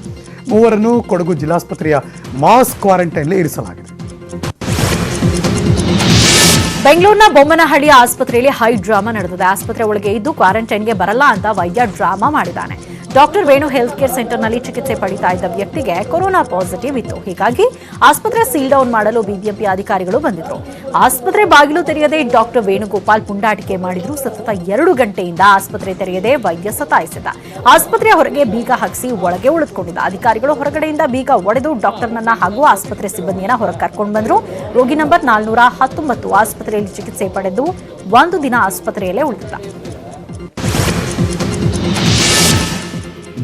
3 ಕೊಡಗು ಜಿಲ್ಲಾಸ್ಪತ್ರೆಯ ಮಾಸ್ ಕ್ವಾರಂಟೈನ್ಗೆ ಇರಿಸಲಾಗಿದೆ. ಬೆಂಗಳೂರಿನ ಬೊಮ್ಮನಹಳ್ಳಿಯ ಆಸ್ಪತ್ರೆಯಲ್ಲಿ ಹೈ ಡ್ರಾಮಾ ನಡೆದಿದೆ. ಆಸ್ಪತ್ರೆ ಒಳಗೆ ಇದ್ದು ಕ್ವಾರಂಟೈನ್ಗೆ ಬರಲ್ಲ ಅಂತ ವೈದ್ಯ ಡ್ರಾಮಾ ಮಾಡಿದ್ದಾನೆ. ಡಾಕ್ಟರ್ ವೇಣು ಹೆಲ್ತ್ ಕೇರ್ ಸೆಂಟರ್ನಲ್ಲಿ ಚಿಕಿತ್ಸೆ ಪಡಿತಾ ಇದ್ದ ವ್ಯಕ್ತಿಗೆ ಕೊರೋನಾ ಪಾಸಿಟಿವ್ ಇತ್ತು. ಹೀಗಾಗಿ ಆಸ್ಪತ್ರೆ ಸೀಲ್ ಡೌನ್ ಮಾಡಲು ಬಿಬಿಎಂಪಿ ಅಧಿಕಾರಿಗಳು ಬಂದಿದ್ರು. ಆಸ್ಪತ್ರೆ ಬಾಗಿಲು ತೆರೆಯದೆ ಡಾಕ್ಟರ್ ವೇಣುಗೋಪಾಲ್ ಪುಂಡಾಟಿಕೆ ಮಾಡಿದ್ರು. ಸತತ 2 ಗಂಟೆಯಿಂದ ಆಸ್ಪತ್ರೆ ತೆರೆಯದೆ ವೈದ್ಯ ಸತಾಯಿಸಿದ. ಆಸ್ಪತ್ರೆಯ ಹೊರಗೆ ಬೀಗ ಹಾಕಿಸಿ ಒಳಗೆ ಉಳಿದುಕೊಂಡಿದ್ದ. ಅಧಿಕಾರಿಗಳು ಹೊರಗಡೆಯಿಂದ ಬೀಗ ಒಡೆದು ಡಾಕ್ಟರ್ನನ್ನ ಹಾಗೂ ಆಸ್ಪತ್ರೆ ಸಿಬ್ಬಂದಿಯನ್ನ ಹೊರಗೆ ಕರ್ಕೊಂಡು ಬಂದ್ರು. ರೋಗಿ ನಂಬರ್ 419 ಆಸ್ಪತ್ರೆಯಲ್ಲಿ ಚಿಕಿತ್ಸೆ ಪಡೆದು 1 ದಿನ ಆಸ್ಪತ್ರೆಯಲ್ಲೇ ಉಳಿದಿದ್ದ.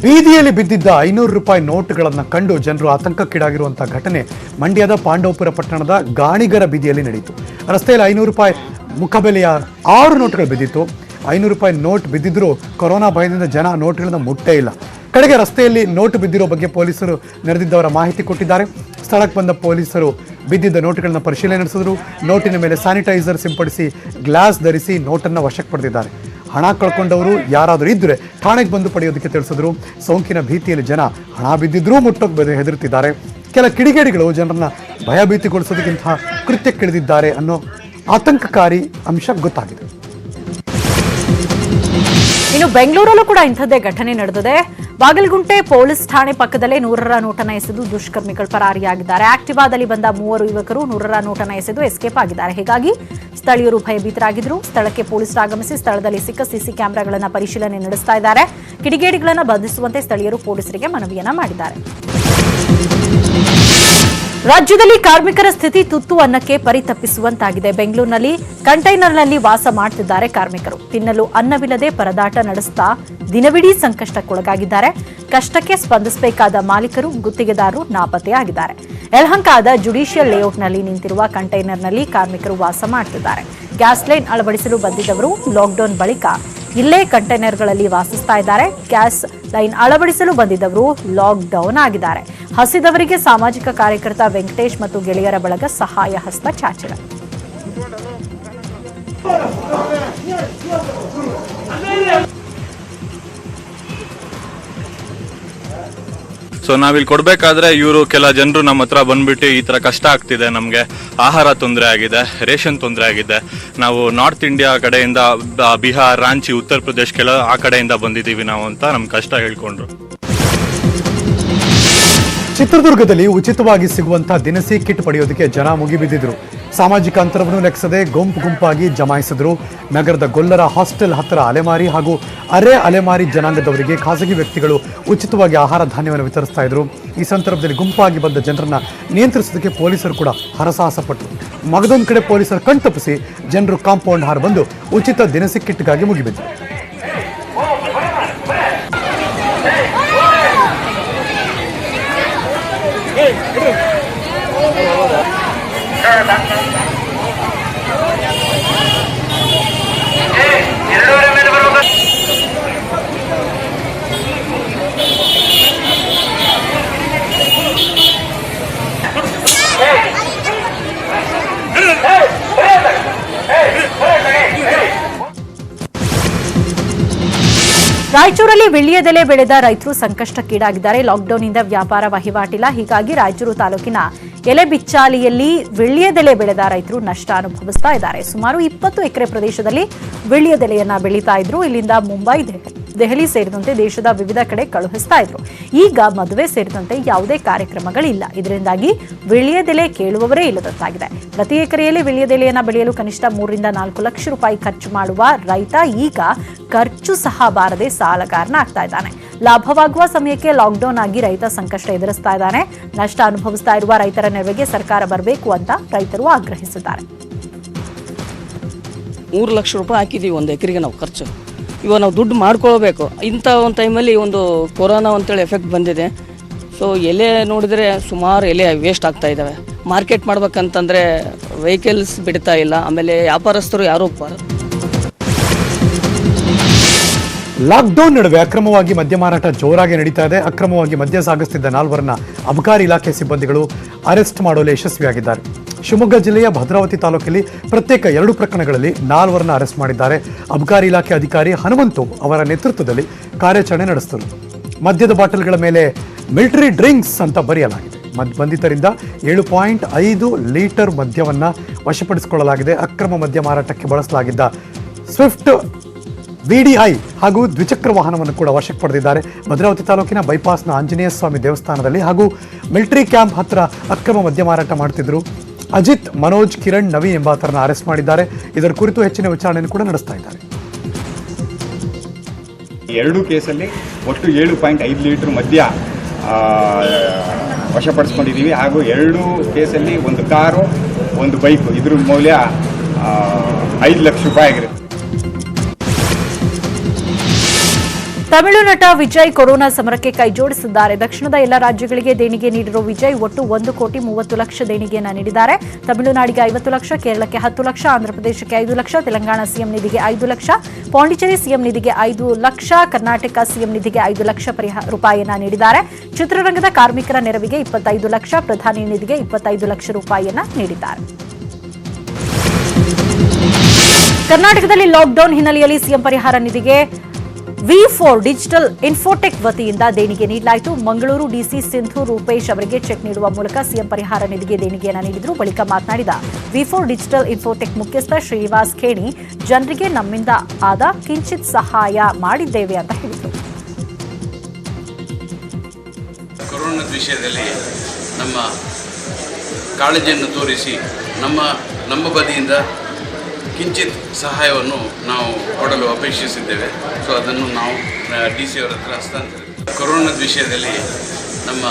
ಬೀದಿಯಲ್ಲಿ ಬಿದ್ದಿದ್ದ 500 ರೂಪಾಯಿ ನೋಟ್ಗಳನ್ನು ಕಂಡು ಜನರು ಆತಂಕಕ್ಕೀಡಾಗಿರುವಂತಹ ಘಟನೆ ಮಂಡ್ಯದ ಪಾಂಡವಪುರ ಪಟ್ಟಣದ ಗಾಣಿಗರ ಬೀದಿಯಲ್ಲಿ ನಡೆಯಿತು. ರಸ್ತೆಯಲ್ಲಿ 500 ರೂಪಾಯಿ ಮುಖಬೆಲೆಯ 6 ನೋಟ್ಗಳು ಬಿದ್ದಿತ್ತು. 500 ರೂಪಾಯಿ ನೋಟ್ ಬಿದ್ದಿದ್ರೂ ಕೊರೋನಾ ಭಯದಿಂದ ಜನ ನೋಟ್ಗಳನ್ನು ಮುಟ್ಟೇ ಇಲ್ಲ. ಕಡೆಗೆ ರಸ್ತೆಯಲ್ಲಿ ನೋಟ್ ಬಿದ್ದಿರೋ ಬಗ್ಗೆ ಪೊಲೀಸರು ನೆರೆದಿದ್ದವರ ಮಾಹಿತಿ ಕೊಟ್ಟಿದ್ದಾರೆ. ಸ್ಥಳಕ್ಕೆ ಬಂದ ಪೊಲೀಸರು ಬಿದ್ದಿದ್ದ ನೋಟ್ಗಳನ್ನು ಪರಿಶೀಲನೆ ನಡೆಸಿದ್ರು. ನೋಟಿನ ಮೇಲೆ ಸ್ಯಾನಿಟೈಸರ್ ಸಿಂಪಡಿಸಿ ಗ್ಲಾಸ್ ಧರಿಸಿ ನೋಟನ್ನು ವಶಕ್ಕೆ ಪಡೆದಿದ್ದಾರೆ. ಹಣ ಕಳ್ಕೊಂಡವರು ಯಾರಾದರೂ ಇದ್ದರೆ ಠಾಣೆಗೆ ಬಂದು ಪಡೆಯೋದಕ್ಕೆ ತಿಳಿಸಿದ್ರು. ಸೋಂಕಿನ ಭೀತಿಯಲ್ಲಿ ಜನ ಹಣ ಬಿದ್ದಿದ್ರೂ ಮುಟ್ಟೋಕೆ ಹೆದರುತ್ತಿದ್ದಾರೆ. ಕೆಲ ಕಿಡಿಗೇಡಿಗಳು ಜನರನ್ನ ಭಯಭೀತಿಗೊಳಿಸೋದಕ್ಕಿಂತ ಕೃತ್ಯಕ್ಕಿಳಿದಿದ್ದಾರೆ ಅನ್ನೋ ಆತಂಕಕಾರಿ ಅಂಶ ಗೊತ್ತಾಗಿದೆ. ಇನ್ನು ಬೆಂಗಳೂರಲ್ಲೂ ಕೂಡ ಇಂಥದ್ದೇ ಘಟನೆ ನಡೆದಿದೆ. ಬಾಗಲಗುಂಟೆ ಪೊಲೀಸ್ ಠಾಣೆ ಪಕ್ಕದಲ್ಲೇ 100ರ ನೋಟನ್ನು ಎಸೆದು ದುಷ್ಕರ್ಮಿಗಳು ಪರಾರಿಯಾಗಿದ್ದಾರೆ. ಆಕ್ಟಿವಾದಲ್ಲಿ ಬಂದ 3 ಯುವಕರು 100ರ ನೋಟನ್ನು ಎಸೆದು ಎಸ್ಕೇಪ್ ಆಗಿದ್ದಾರೆ. ಹೀಗಾಗಿ ಸ್ಥಳೀಯರು ಭಯಭೀತರಾಗಿದ್ರು. ಸ್ಥಳಕ್ಕೆ ಪೊಲೀಸರು ಆಗಮಿಸಿ ಸ್ಥಳದಲ್ಲಿ ಸಿಕ್ಕ ಸಿಸಿ ಕ್ಯಾಮೆರಾಗಳನ್ನು ಪರಿಶೀಲನೆ ನಡೆಸ್ತಾ ಇದ್ದಾರೆ. ಕಿಡಿಗೇಡಿಗಳನ್ನು ಬಂಧಿಸುವಂತೆ ಸ್ಥಳೀಯರು ಪೊಲೀಸರಿಗೆ ಮನವಿಯನ್ನ ಮಾಡಿದ್ದಾರೆ. ರಾಜ್ಯದಲ್ಲಿ ಕಾರ್ಮಿಕರ ಸ್ಥಿತಿ ತುತ್ತು ಅನ್ನಕ್ಕೆ ಪರಿತಪ್ಪಿಸುವಂತಾಗಿದೆ. ಬೆಂಗಳೂರಿನಲ್ಲಿ ಕಂಟೈನರ್ನಲ್ಲಿ ವಾಸ ಮಾಡುತ್ತಿದ್ದಾರೆ ಕಾರ್ಮಿಕರು. ತಿನ್ನಲು ಅನ್ನವಿಲ್ಲದೆ ಪರದಾಟ ನಡೆಸ್ತಾ ದಿನವಿಡೀ ಸಂಕಷ್ಟಕ್ಕೊಳಗಾಗಿದ್ದಾರೆ. ಕಷ್ಟಕ್ಕೆ ಸ್ಪಂದಿಸಬೇಕಾದ ಮಾಲೀಕರು, ಗುತ್ತಿಗೆದಾರರು ನಾಪತ್ತೆಯಾಗಿದ್ದಾರೆ. ಯಲಹಂಕದ ಜುಡಿಷಿಯಲ್ ಲೇಔಟ್ನಲ್ಲಿ ನಿಂತಿರುವ ಕಂಟೈನರ್ನಲ್ಲಿ ಕಾರ್ಮಿಕರು ವಾಸ ಮಾಡುತ್ತಿದ್ದಾರೆ. ಗ್ಯಾಸ್ ಲೈನ್ ಅಳವಡಿಸಲು ಬಂದಿದ್ದವರು ಲಾಕ್ಡೌನ್ ಬಳಿಕ ಇಲ್ಲೇ ಕಂಟೈನರ್ಗಳಲ್ಲಿ ವಾಸಿಸ್ತಾ ಇದ್ದಾರೆ. ಗ್ಯಾಸ್ ಲೈನ್ ಅಳವಡಿಸಲು ಬಂದಿದ್ದವರು ಲಾಕ್ಡೌನ್ ಆಗಿದ್ದಾರೆ. ಹಸಿದವರಿಗೆ ಸಾಮಾಜಿಕ ಕಾರ್ಯಕರ್ತ ವೆಂಕಟೇಶ್ ಮತ್ತು ಗೆಳೆಯರ ಬಳಗ ಸಹಾಯ ಹಸ್ತ ಚಾಚಿದೆ. ಸೊ ನಾವಿಲ್ಲಿ ಕೊಡ್ಬೇಕಾದ್ರೆ ಇವರು ಕೆಲ ಜನರು ನಮ್ಮ ಹತ್ರ ಬಂದ್ಬಿಟ್ಟು ಈ ತರ ಕಷ್ಟ ಆಗ್ತಿದೆ, ನಮ್ಗೆ ಆಹಾರ ತೊಂದರೆ ಆಗಿದೆ, ರೇಷನ್ ತೊಂದರೆ ಆಗಿದೆ, ನಾವು ನಾರ್ತ್ ಇಂಡಿಯಾ ಕಡೆಯಿಂದ ಬಿಹಾರ್, ರಾಂಚಿ, ಉತ್ತರ ಪ್ರದೇಶ್ ಆ ಕಡೆಯಿಂದ ಬಂದಿದ್ದೀವಿ ನಾವು ಅಂತ ನಮ್ ಕಷ್ಟ ಹೇಳ್ಕೊಂಡ್ರು. ಚಿತ್ರದುರ್ಗದಲ್ಲಿ ಉಚಿತವಾಗಿ ಸಿಗುವಂತಹ ದಿನಸಿ ಕಿಟ್ ಪಡೆಯೋದಕ್ಕೆ ಜನ ಮುಗಿಬಿದ್ದಿದ್ರು. ಸಾಮಾಜಿಕ ಅಂತರವನ್ನು ಲೆಕ್ಕಿಸದೆ ಗುಂಪಾಗಿ ಜಮಾಯಿಸಿದ್ರು. ನಗರದ ಗೊಲ್ಲರ ಹಾಸ್ಟೆಲ್ ಹತ್ತಿರ ಅಲೆಮಾರಿ ಹಾಗೂ ಅರೆ ಅಲೆಮಾರಿ ಜನಾಂಗದವರಿಗೆ ಖಾಸಗಿ ವ್ಯಕ್ತಿಗಳು ಉಚಿತವಾಗಿ ಆಹಾರ ಧಾನ್ಯವನ್ನು ವಿತರಿಸ್ತಾ ಇದ್ರು. ಈ ಸಂದರ್ಭದಲ್ಲಿ ಗುಂಪಾಗಿ ಬಂದ ಜನರನ್ನ ನಿಯಂತ್ರಿಸೋದಕ್ಕೆ ಪೊಲೀಸರು ಕೂಡ ಹರಸಾಹಸ ಪಟ್ಟರು. ಮಗದೊಂದು ಕಡೆ ಪೊಲೀಸರು ಕಣ್ತಪ್ಪಿಸಿ ಜನರು ಕಾಂಪೌಂಡ್ ಹಾರ ಬಂದು ಉಚಿತ ದಿನಸಿ ಕಿಟ್ಗಾಗಿ ಮುಗಿಬಿದ್ರು. ಮೈಸೂರಲ್ಲಿ ವೀಳ್ಯದೆಲೆ ಬೆಳೆದ ರೈತರು ಸಂಕಷ್ಟಕ್ಕೀಡಾಗಿದ್ದಾರೆ. ಲಾಕ್ಡೌನ್ನಿಂದ ವ್ಯಾಪಾರ ವಹಿವಾಟಿಲ್ಲ. ಹೀಗಾಗಿ ರಾಯಚೂರು ತಾಲೂಕಿನ ಎಲೆಬಿಚ್ಚಾಲಿಯಲ್ಲಿ ವೀಳ್ಯದೆಲೆ ಬೆಳೆದ ರೈತರು ನಷ್ಟ ಅನುಭವಿಸ್ತಾ ಇದ್ದಾರೆ. ಸುಮಾರು 20 ಎಕರೆ ಪ್ರದೇಶದಲ್ಲಿ ವೀಳ್ಯದೆಲೆಯನ್ನ ಬೆಳೀತಾ ಇದ್ರು. ಇಲ್ಲಿಂದ ಮುಂಬೈ, ದೆಹಲಿ ಸೇರಿದಂತೆ ದೇಶದ ವಿವಿಧ ಕಡೆ ಕಳುಹಿಸ್ತಾ ಇದ್ರು. ಈಗ ಮದುವೆ ಸೇರಿದಂತೆ ಯಾವುದೇ ಕಾರ್ಯಕ್ರಮಗಳಿಲ್ಲ. ಇದರಿಂದಾಗಿ ವೀಳ್ಯದೆಲೆ ಕೇಳುವವರೇ ಇಲ್ಲದಂತಾಗಿದೆ. ಪ್ರತಿ ಎಕರೆಯಲ್ಲಿ ವೀಳ್ಯದೆಲೆಯನ್ನ ಬೆಳೆಯಲು ಕನಿಷ್ಠ 3 ರಿಂದ 4 ಲಕ್ಷ ರೂಪಾಯಿ ಖರ್ಚು ಮಾಡುವ ರೈತ ಈಗ ಖರ್ಚು ಸಹ ಬಾರದೆ ಸಾಲಗಾರನಾಗ್ತಾ ಇದ್ದಾನೆ. ಲಾಭವಾಗುವ ಸಮಯಕ್ಕೆ ಲಾಕ್ಡೌನ್ ಆಗಿ ರೈತ ಸಂಕಷ್ಟ ಎದುರಿಸ್ತಾ ಇದ್ದಾನೆ. ನಷ್ಟ ಅನುಭವಿಸ್ತಾ ಇರುವ ರೈತರ ನೆರವಿಗೆ ಸರ್ಕಾರ ಬರಬೇಕು ಅಂತ ರೈತರು ಆಗ್ರಹಿಸಿದ್ದಾರೆ. 3 ಲಕ್ಷ ರೂಪಾಯಿ ಹಾಕಿದ್ದೀವಿ ಒಂದು ಎಕರೆಗೆ ನಾವು ಖರ್ಚು. ಇವಾಗ ನಾವು ದುಡ್ಡು ಮಾಡ್ಕೊಳ್ಬೇಕು. ಇಂಥ ಒಂದು ಟೈಮಲ್ಲಿ ಒಂದು ಕೊರೋನಾ ಅಂತೇಳಿ ಎಫೆಕ್ಟ್ ಬಂದಿದೆ. ಸೊ ಎಲೆ ನೋಡಿದರೆ ಸುಮಾರು ಎಲೆ ವೇಸ್ಟ್ ಆಗ್ತಾ ಇದ್ದಾವೆ. ಮಾರ್ಕೆಟ್ ಮಾಡ್ಬೇಕಂತಂದರೆ ವೆಹಿಕಲ್ಸ್ ಬಿಡ್ತಾ ಇಲ್ಲ. ಆಮೇಲೆ ವ್ಯಾಪಾರಸ್ಥರು ಯಾರೂ ಲಾಕ್ಡೌನ್ ನಡುವೆ ಅಕ್ರಮವಾಗಿ ಮದ್ಯ ಮಾರಾಟ ಜೋರಾಗಿ ನಡೀತಾ ಇದೆ. ಅಕ್ರಮವಾಗಿ ಮದ್ಯ ಸಾಗಿಸುತ್ತಿದ್ದ 4 ಅಬಕಾರಿ ಇಲಾಖೆ ಸಿಬ್ಬಂದಿಗಳು ಅರೆಸ್ಟ್ ಮಾಡಲು ಯಶಸ್ವಿಯಾಗಿದ್ದಾರೆ. ಶಿವಮೊಗ್ಗ ಜಿಲ್ಲೆಯ ಭದ್ರಾವತಿ ತಾಲೂಕಲ್ಲಿ ಪ್ರತ್ಯೇಕ 2 ಪ್ರಕರಣಗಳಲ್ಲಿ 4 ಅರೆಸ್ಟ್ ಮಾಡಿದ್ದಾರೆ. ಅಬಕಾರಿ ಇಲಾಖೆ ಅಧಿಕಾರಿ ಹನುಮಂತು ಅವರ ನೇತೃತ್ವದಲ್ಲಿ ಕಾರ್ಯಾಚರಣೆ ನಡೆಸಿದರು. ಮದ್ಯದ ಬಾಟಲ್ಗಳ ಮೇಲೆ ಮಿಲಿಟರಿ ಡ್ರಿಂಕ್ಸ್ ಅಂತ ಬರೆಯಲಾಗಿದೆ. ಬಂಧಿತರಿಂದ 7.5 ಲೀಟರ್ ಮದ್ಯವನ್ನ ವಶಪಡಿಸಿಕೊಳ್ಳಲಾಗಿದೆ. ಅಕ್ರಮ ಮದ್ಯ ಮಾರಾಟಕ್ಕೆ ಬಳಸಲಾಗಿದ್ದ ಸ್ವಿಫ್ಟ್ ವಿಡಿಐ ಹಾಗೂ ದ್ವಿಚಕ್ರ ವಾಹನವನ್ನು ಕೂಡ ವಶಕ್ಕೆ ಪಡೆದಿದ್ದಾರೆ. ಭದ್ರಾವತಿ ತಾಲೂಕಿನ ಬೈಪಾಸ್ನ ಆಂಜನೇಯ ಸ್ವಾಮಿ ದೇವಸ್ಥಾನದಲ್ಲಿ ಹಾಗೂ ಮಿಲಿಟರಿ ಕ್ಯಾಂಪ್ ಹತ್ರ ಅಕ್ರಮ ಮದ್ಯ ಮಾರಾಟ ಮಾಡುತ್ತಿದ್ದರು. ಅಜಿತ್, ಮನೋಜ್, ಕಿರಣ್, ನವೀನ್ ಎಂಬಾತರನ್ನ ಅರೆಸ್ಟ್ ಮಾಡಿದ್ದಾರೆ. ಇದರ ಕುರಿತು ಹೆಚ್ಚಿನ ವಿಚಾರಣೆಯನ್ನು ಕೂಡ ನಡೆಸ್ತಾ ಇದ್ದಾರೆ. 2 ಕೇಸಲ್ಲಿ ಒಟ್ಟು 7.5 ಲೀಟರ್ ಮದ್ಯ ವಶಪಡಿಸ್ಕೊಂಡಿದ್ದೀವಿ. ಹಾಗೂ 2 ಕೇಸಲ್ಲಿ ಒಂದು ಕಾರು, ಒಂದು ಬೈಕು, ಇದ್ರ ಮೌಲ್ಯ 5 ಲಕ್ಷ ರೂಪಾಯಿ ಆಗಿರುತ್ತೆ. ತಮಿಳು ನಟ ವಿಜಯ್ ಕೊರೋನಾ ಸಮರಕ್ಕೆ ಕೈಜೋಡಿಸಿದ್ದಾರೆ. ದಕ್ಷಿಣದ ಎಲ್ಲ ರಾಜ್ಯಗಳಿಗೆ ದೇಣಿಗೆ ನೀಡಿರುವ ವಿಜಯ್ ಒಟ್ಟು 1,30,00,000 ದೇಣಿಗೆಯನ್ನು ನೀಡಿದ್ದಾರೆ. ತಮಿಳುನಾಡಿಗೆ 50 ಲಕ್ಷ, ಕೇರಳಕ್ಕೆ 10 ಲಕ್ಷ, ಆಂಧ್ರಪ್ರದೇಶಕ್ಕೆ 5 ಲಕ್ಷ, ತೆಲಂಗಾಣ ಸಿಎಂ ನಿಧಿಗೆ 5 ಲಕ್ಷ, ಪಾಂಡಿಚೇರಿ ಸಿಎಂ ನಿಧಿಗೆ 5 ಲಕ್ಷ, ಕರ್ನಾಟಕ ಸಿಎಂ ನಿಧಿಗೆ 5 ಲಕ್ಷ ರೂಪಾಯಿಯನ್ನ ನೀಡಿದ್ದಾರೆ. ಚಿತ್ರರಂಗದ ಕಾರ್ಮಿಕರ ನೆರವಿಗೆ 25 ಲಕ್ಷ, ಪ್ರಧಾನಿ ನಿಧಿಗೆ 25 ಲಕ್ಷ ರೂಪಾಯಿಯನ್ನ ನೀಡಿದ್ದಾರೆ. ಕರ್ನಾಟಕದಲ್ಲಿ ಲಾಕ್ಡೌನ್ ಹಿನ್ನೆಲೆಯಲ್ಲಿ ಸಿಎಂ ಪರಿಹಾರ ನಿಧಿಗೆ V4 ಡಿಜಿಟಲ್ ಇನ್ಫೋಟೆಕ್ ವತಿಯಿಂದ ದೇಣಿಗೆ ನೀಡಲಾಯಿತು. ಮಂಗಳೂರು ಡಿಸಿ ಸಿಂಧು ರೂಪೇಶ್ ಅವರಿಗೆ ಚೆಕ್ ನೀಡುವ ಮೂಲಕ ಸಿಎಂ ಪರಿಹಾರ ನಿಧಿಗೆ ದೇಣಿಗೆಯನ್ನು ನೀಡಿದರು. ಬಳಿಕ ಮಾತನಾಡಿದ V4 ಡಿಜಿಟಲ್ ಇನ್ಫೋಟೆಕ್ ಮುಖ್ಯಸ್ಥ ಶ್ರೀನಿವಾಸ್ ಖೇಣಿ, ಜನರಿಗೆ ನಮ್ಮಿಂದ ಆದ ಕಿಂಚಿತ್ ಸಹಾಯ ಮಾಡಿದ್ದೇವೆ ಅಂತ ಹೇಳಿದರು. ಕೊರೋನಾ ವಿಷಯದಲ್ಲಿ ನಮ್ಮ ಕಾಳಜಿಯನ್ನು ತೋರಿಸಿ ನಮ್ಮ ಬದಿಯಿಂದ ಕಿಂಚಿತ್ ಸಹಾಯವನ್ನು ನಾವು ಕೊಡಲು ಅಪೇಕ್ಷಿಸಿದ್ದೇವೆ. ಸೊ ಅದನ್ನು ನಾವು DC ಅವರ ಹತ್ರ ಹಸ್ತಾಂತರಿಸಿದ್ದೇವೆ. ಕೊರೋನಾದ ವಿಷಯದಲ್ಲಿ ನಮ್ಮ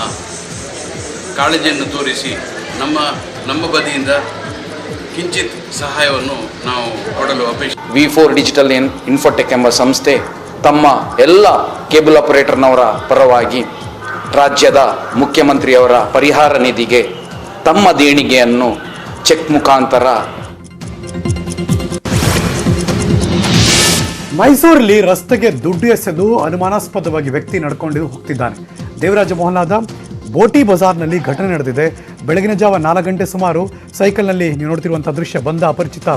ಕಾಳಜಿಯನ್ನು ತೋರಿಸಿ ನಮ್ಮ ಬದಿಯಿಂದ ಕಿಂಚಿತ್ ಸಹಾಯವನ್ನು ನಾವು ಕೊಡಲು V4 ಡಿಜಿಟಲ್ ಇನ್ಫೋಟೆಕ್ ಎಂಬ ಸಂಸ್ಥೆ ತಮ್ಮ ಎಲ್ಲ ಕೇಬಲ್ ಆಪರೇಟರ್ನವರ ಪರವಾಗಿ ರಾಜ್ಯದ ಮುಖ್ಯಮಂತ್ರಿಯವರ ಪರಿಹಾರ ನಿಧಿಗೆ ತಮ್ಮ ದೇಣಿಗೆಯನ್ನು ಚೆಕ್ ಮುಖಾಂತರ. ಮೈಸೂರಲ್ಲಿ ರಸ್ತೆಗೆ ದುಡ್ಡು ಎಸೆದು ಅನುಮಾನಾಸ್ಪದವಾಗಿ ವ್ಯಕ್ತಿ ನಡ್ಕೊಂಡು ಹೋಗ್ತಿದ್ದಾನೆ. ದೇವರಾಜ ಮೊಹಲ್ಲಾದ ಬೋಟಿ ಬಜಾರ್ನಲ್ಲಿ ಘಟನೆ ನಡೆದಿದೆ. ಬೆಳಗಿನ ಜಾವ 4 ಗಂಟೆ ಸುಮಾರು ಸೈಕಲ್ನಲ್ಲಿ ನೀವು ನೋಡ್ತಿರುವಂತಹ ದೃಶ್ಯ, ಬಂದ ಅಪರಿಚಿತ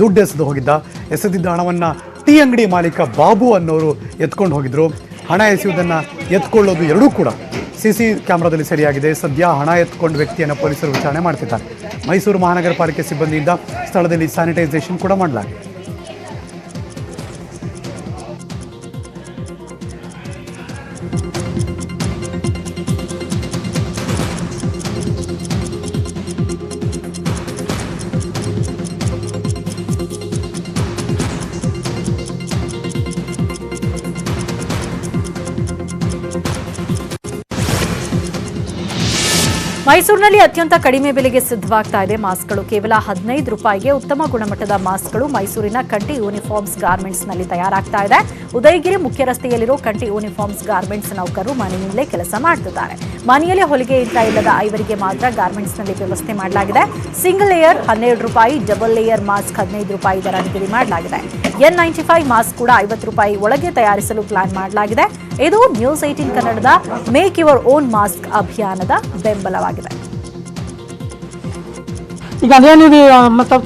ದುಡ್ಡು ಎಸೆದು ಹೋಗಿದ್ದ. ಎಸೆದಿದ್ದ ಹಣವನ್ನು ಟೀ ಅಂಗಡಿ ಮಾಲೀಕ ಬಾಬು ಅನ್ನೋರು ಎತ್ಕೊಂಡು ಹೋಗಿದ್ರು. ಹಣ ಎಸೆಯುವುದನ್ನು ಎತ್ಕೊಳ್ಳೋದು ಎರಡೂ ಕೂಡ CC ಕ್ಯಾಮ್ರಾದಲ್ಲಿ ಸರಿಯಾಗಿದೆ. ಸದ್ಯ ಹಣ ಎತ್ಕೊಂಡು ವ್ಯಕ್ತಿಯನ್ನು ಪೊಲೀಸರು ವಿಚಾರಣೆ ಮಾಡ್ತಿದ್ದಾರೆ. ಮೈಸೂರು ಮಹಾನಗರ ಪಾಲಿಕೆ ಸಿಬ್ಬಂದಿಯಿಂದ ಸ್ಥಳದಲ್ಲಿ ಸ್ಯಾನಿಟೈಸೇಷನ್ ಕೂಡ ಮಾಡಲಾಗಿದೆ. ಮೈಸೂರಿನಲ್ಲಿ ಅತ್ಯಂತ ಕಡಿಮೆ ಬೆಲೆಗೆ ಸಿದ್ಧವಾಗ್ತಾ ಇದೆ ಮಾಸ್ಕ್ಗಳು. ಕೇವಲ 15 ರೂಪಾಯಿಗೆ ಉತ್ತಮ ಗುಣಮಟ್ಟದ ಮಾಸ್ಕ್ಗಳು ಮೈಸೂರಿನ ಕಂಠಿ ಯೂನಿಫಾರ್ಮ್ಸ್ ಗಾರ್ಮೆಂಟ್ಸ್ನಲ್ಲಿ ತಯಾರಾಗ್ತಾ ಇದೆ. ಉದಯಗಿರಿ ಮುಖ್ಯ ರಸ್ತೆಯಲ್ಲಿರೋ ಕಂಠಿ ಯೂನಿಫಾರ್ಮ್ಸ್ ಗಾರ್ಮೆಂಟ್ಸ್ ನೌಕರರು ಮನೆಯಿಂದಲೇ ಕೆಲಸ ಮಾಡ್ತಿದ್ದಾರೆ. ಮನೆಯಲ್ಲಿ ಹೊಲಿಗೆ ಯಂತ್ರ ಇಲ್ಲದ ಐವರಿಗೆ ಮಾತ್ರ ಗಾರ್ಮೆಂಟ್ಸ್ನಲ್ಲಿ ವ್ಯವಸ್ಥೆ ಮಾಡಲಾಗಿದೆ. ಸಿಂಗಲ್ ಲೇಯರ್ 12 ರೂಪಾಯಿ, ಡಬಲ್ ಲೇಯರ್ ಮಾಸ್ಕ್ 15 ರೂಪಾಯಿ ದರ ನಿಗದಿ ಮಾಡಲಾಗಿದೆ. N95 ಮಾಸ್ಕ್ ಕೂಡ 50 ರೂಪಾಯಿ ಒಳಗೆ ತಯಾರಿಸಲು ಪ್ಲಾನ್ ಮಾಡಲಾಗಿದೆ. ಇದು ನ್ಯೂಸ್ 18 ಕನ್ನಡದ ಮೇಕ್ ಯುವರ್ ಓನ್ ಮಾಸ್ಕ್ ಅಭಿಯಾನದ ಬೆಂಬಲವಾಗಿದೆ. ಈಗ ಅದೇನಿದೆ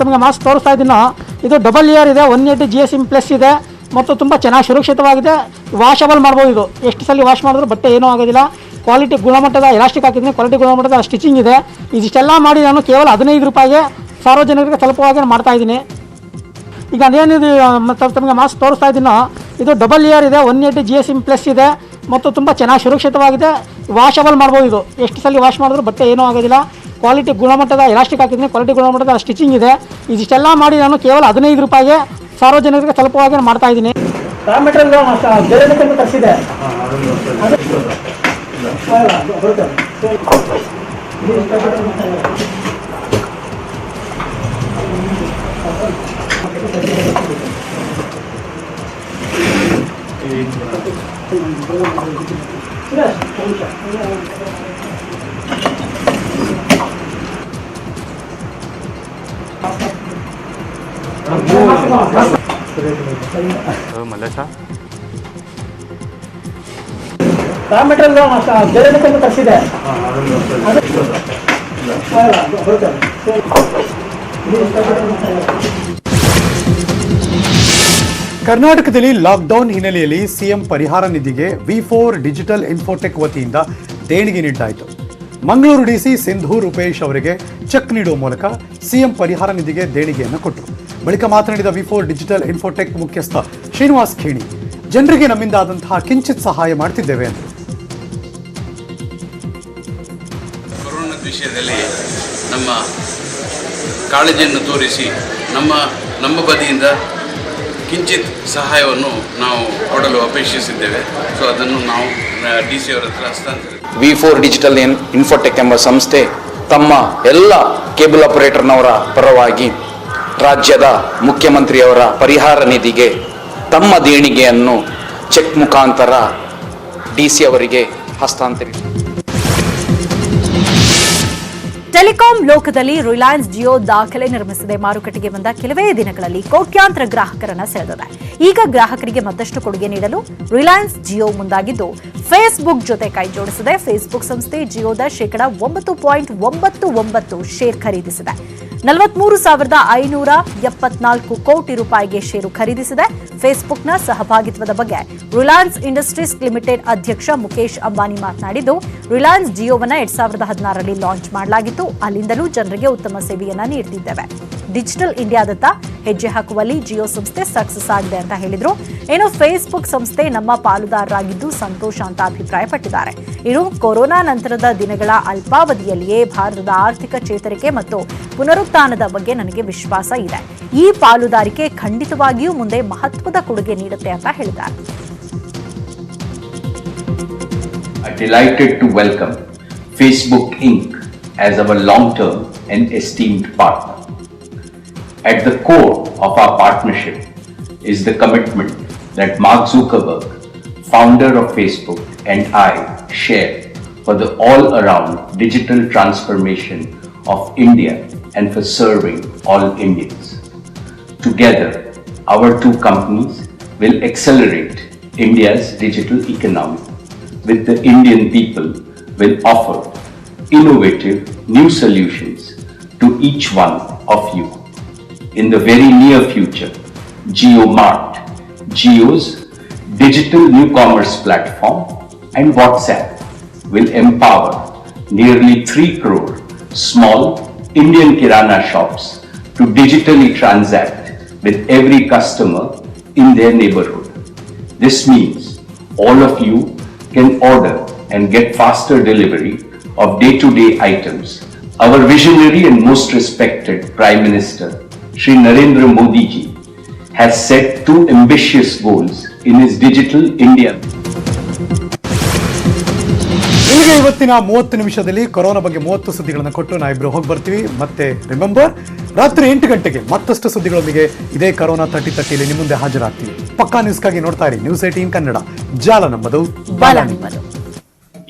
ತಮಗೆ ಮಾಸ್ಕ್ ತೋರಿಸ್ತಾ ಇದ್ದೀನೋ, ಇದು ಡಬಲ್ ಲೇಯರ್ ಇದೆ, 180 GSM ಪ್ಲಸ್ ಇದೆ, ಮತ್ತು ತುಂಬ ಚೆನ್ನಾಗಿ ಸುರಕ್ಷಿತವಾಗಿದೆ. ವಾಷಬಲ್ ಮಾಡ್ಬೋದು. ಇದು ಎಷ್ಟು ಸಲ ವಾಶ್ ಮಾಡಿದ್ರು ಬಟ್ಟೆ ಏನೂ ಆಗೋದಿಲ್ಲ. ಕ್ವಾಲಿಟಿ ಗುಣಮಟ್ಟದ ಎಲಾಸ್ಟಿಕ್ ಹಾಕಿದ್ದೀನಿ, ಕ್ವಾಲಿಟಿ ಗುಣಮಟ್ಟದ ಸ್ಟಿಚಿಂಗ್ ಇದೆ. ಇದಿಷ್ಟೆಲ್ಲ ಮಾಡಿ ನಾನು ಕೇವಲ 15 ರೂಪಾಯಿಗೆ ಸಾರ್ವಜನಿಕರಿಗೆ ತಲುಪುವಾಗೆ ಮಾಡ್ತಾಯಿದ್ದೀನಿ. ಈಗ ಅದೇನಿದು ತಮಗೆ ಮಾಸ್ಕ್ ತೋರಿಸ್ತಾ ಇದ್ದೀನೋ ಇದು ಡಬಲ್ ಇಯರ್ ಇದೆ, 180 GSM ಪ್ಲಸ್ ಇದೆ ಮತ್ತು ತುಂಬ ಚೆನ್ನಾಗಿ ಸುರಕ್ಷಿತವಾಗಿದೆ. ವಾಷಬಲ್ ಮಾಡ್ಬೋದು. ಇದು ಎಷ್ಟು ಸಲ ವಾಶ್ ಮಾಡಿದ್ರು ಬಟ್ಟೆ ಏನೂ ಆಗೋದಿಲ್ಲ. ಕ್ವಾಲಿಟಿ ಗುಣಮಟ್ಟದ ಎಲಾಸ್ಟಿಕ್ ಹಾಕಿದ್ದೀನಿ, ಕ್ವಾಲಿಟಿ ಗುಣಮಟ್ಟದ ಸ್ಟಿಚಿಂಗ್ ಇದೆ. ಇದಿಷ್ಟೆಲ್ಲ ಮಾಡಿ ನಾನು ಕೇವಲ 15 ರೂಪಾಯಿಗೆ ಸಾರ್ವಜನಿಕರಿಗೆ ತಲುಪುವಾಗೆ ಮಾಡ್ತಾಯಿದ್ದೀನಿ. ರಾ ಮೆಟೀರಿಯಲ್ ಬೇರೆ ತರಿಸಿದೆ. ರಾ ಮೆಟೀರಿಯಲ್ ಬೇರೆ ತರಿಸಿದೆ. ಕರ್ನಾಟಕದಲ್ಲಿ ಲಾಕ್ಡೌನ್ ಹಿನ್ನೆಲೆಯಲ್ಲಿ ಸಿಎಂ ಪರಿಹಾರ ನಿಧಿಗೆ V4 ಡಿಜಿಟಲ್ ಇನ್ಫೋಟೆಕ್ ವತಿಯಿಂದ ದೇಣಿಗೆ ನೀಡಲಾಯಿತು. ಮಂಗಳೂರು ಡಿಸಿ ಸಿಂಧು ರೂಪೇಶ್ ಅವರಿಗೆ ಚೆಕ್ ನೀಡುವ ಮೂಲಕ ಸಿಎಂ ಪರಿಹಾರ ನಿಧಿಗೆ ದೇಣಿಗೆಯನ್ನು ಕೊಟ್ಟರು. ಬಳಿಕ ಮಾತನಾಡಿದ V4 ಡಿಜಿಟಲ್ ಇನ್ಫೋಟೆಕ್ ಮುಖ್ಯಸ್ಥ ಶ್ರೀನಿವಾಸ್ ಖೇಣಿ, ಜನರಿಗೆ ನಮ್ಮಿಂದ ಆದಂತಹ ಕಿಂಚಿತ್ ಸಹಾಯ ಮಾಡ್ತಿದ್ದೇವೆ ಎಂದು. ಕೊರೋನಾ ವಿಷಯದಲ್ಲಿ ನಮ್ಮ ಕಾಳಜಿಯನ್ನು ತೋರಿಸಿ ನಮ್ಮ ಬದಿಯಿಂದ ಕಿಂಚಿತ್ ಸಹಾಯವನ್ನು ನಾವು ಕೊಡಲು ಅಪೇಕ್ಷಿಸಿದ್ದೇವೆ. ಸೊ ಅದನ್ನು ನಾವು DC ಅವರ ಹತ್ರ ಹಸ್ತಾಂತರಿಸಿ V4 ಡಿಜಿಟಲ್ ಇನ್ಫೋಟೆಕ್ ಎಂಬ ಸಂಸ್ಥೆ ತಮ್ಮ ಎಲ್ಲ ಕೇಬಲ್ ಆಪರೇಟರ್ನವರ ಪರವಾಗಿ ರಾಜ್ಯದ ಮುಖ್ಯಮಂತ್ರಿಯವರ ಪರಿಹಾರ ನಿಧಿಗೆ ತಮ್ಮ ದೇಣಿಗೆಯನ್ನು ಚೆಕ್ ಮುಖಾಂತರ DC ಅವರಿಗೆ ಹಸ್ತಾಂತರಿಸಿ. ಟೆಲಿಕಾಂ ಲೋಕದಲ್ಲಿ ರಿಲಯನ್ಸ್ ಜಿಯೋ ದಾಖಲೆ ನಿರ್ಮಿಸಿದೆ. ಮಾರುಕಟ್ಟೆಗೆ ಬಂದ ಕೆಲವೇ ದಿನಗಳಲ್ಲಿ ಕೋಟ್ಯಾಂತರ ಗ್ರಾಹಕರನ್ನ ಸೆಳೆದಿದೆ. ಈಗ ಗ್ರಾಹಕರಿಗೆ ಮತ್ತಷ್ಟು ಕೊಡುಗೆ ನೀಡಲು ರಿಲಯನ್ಸ್ ಜಿಯೋ ಮುಂದಾಗಿದ್ದು ಫೇಸ್ಬುಕ್ ಜೊತೆ ಕೈ ಜೋಡಿಸಿದೆ. ಫೇಸ್ಬುಕ್ ಸಂಸ್ಥೆ ಜಿಯೋದ ,9.99% ಶೇರ್ ಖರೀದಿಸಿದೆ. 43,574 ಕೋಟಿ ರೂಪಾಯಿಗೆ ಷೇರು ಖರೀದಿಸಿದೆ. ಫೇಸ್ಬುಕ್ನ ಸಹಭಾಗಿತ್ವದ ಬಗ್ಗೆ ರಿಲಯನ್ಸ್ ಇಂಡಸ್ಟ್ರೀಸ್ ಲಿಮಿಟೆಡ್ ಅಧ್ಯಕ್ಷ ಮುಕೇಶ್ ಅಂಬಾನಿ ಮಾತನಾಡಿದ್ದು, ರಿಲಯನ್ಸ್ ಜಿಯೋವನ್ನ 2016ರಲ್ಲಿ ಲಾಂಚ್ ಮಾಡಲಾಗಿತ್ತು. ಅಲ್ಲಿಂದಲೂ ಜನರಿಗೆ ಉತ್ತಮ ಸೇವೆಯನ್ನ ನೀಡುತ್ತಿದ್ದೇವೆ. ಡಿಜಿಟಲ್ ಇಂಡಿಯಾದತ್ತ ಹೆಜ್ಜೆ ಹಾಕುವಲ್ಲಿ ಜಿಯೋ ಸಂಸ್ಥೆ ಸಕ್ಸಸ್ ಆಗಿದೆ ಅಂತ ಹೇಳಿದ್ರು. ಇನ್ನು ಫೇಸ್ಬುಕ್ ಸಂಸ್ಥೆ ನಮ್ಮ ಪಾಲುದಾರರಾಗಿದ್ದು ಸಂತೋಷ ಅಂತ ಅಭಿಪ್ರಾಯಪಟ್ಟಿದ್ದಾರೆ. ಇನ್ನು ಕೊರೋನಾ ನಂತರದ ದಿನಗಳ ಅಲ್ಪಾವಧಿಯಲ್ಲಿಯೇ ಭಾರತದ ಆರ್ಥಿಕ ಚೇತರಿಕೆ ಮತ್ತು ಪುನರುತ್ಥಾನದ ಬಗ್ಗೆ ನನಗೆ ವಿಶ್ವಾಸ ಇದೆ. ಈ ಪಾಲುದಾರಿಕೆ ಖಂಡಿತವಾಗಿಯೂ ಮುಂದೆ ಮಹತ್ವದ ಕೊಡುಗೆ ನೀಡುತ್ತೆ ಅಂತ ಹೇಳಿದ್ದಾರೆ. Delighted to welcome Facebook Inc. as our long-term and esteemed partner. At the core of our partnership is the commitment that Mark Zuckerberg, founder of Facebook, and I share for the all-around digital transformation of India and for serving all Indians. Together, our two companies will accelerate India's digital economy. With the Indian people will offer innovative new solutions to each one of you. In the very near future, JioMart, Jio's digital new commerce platform, and WhatsApp will empower nearly 3 crore small Indian Kirana shops to digitally transact with every customer in their neighborhood. This means all of you can order and get faster delivery of day-to-day items. Our visionary and most respected Prime Minister, Shri Narendra Modi ji, has set 2 ambitious goals in his Digital India. ಇಲ್ಲಿಗೆ ಇವತ್ತಿನ 30 ನಿಮಿಷದಲ್ಲಿ corona ಬಗ್ಗೆ 30 ಸುದ್ದಿಗಳನ್ನು ಕೊಟ್ಟು ನಾವಿಬ್ರು ಹೋಗಿ ಬರ್ತೀವಿ. ಮತ್ತೆ ರಿಮೆಂಬರ್, ರಾತ್ರಿ 8 ಗಂಟೆಗೆ ಮತ್ತಷ್ಟು ಸುದ್ದಿಗಳೊಂದಿಗೆ ಇದೇ ಕೊರೋನಾ 30 ನಿಮ್ಮ ಮುಂದೆ ಹಾಜರಾಗ್ತೀವಿ. ಪಕ್ಕಾ ನ್ಯೂಸ್ಗಾಗಿ ನೋಡ್ತಾ ಇರಿ News 18 ಕನ್ನಡ. ಜಾಲ ನಮ್ಮದು, ಬಾಲ ನಿಮ್ಮದು.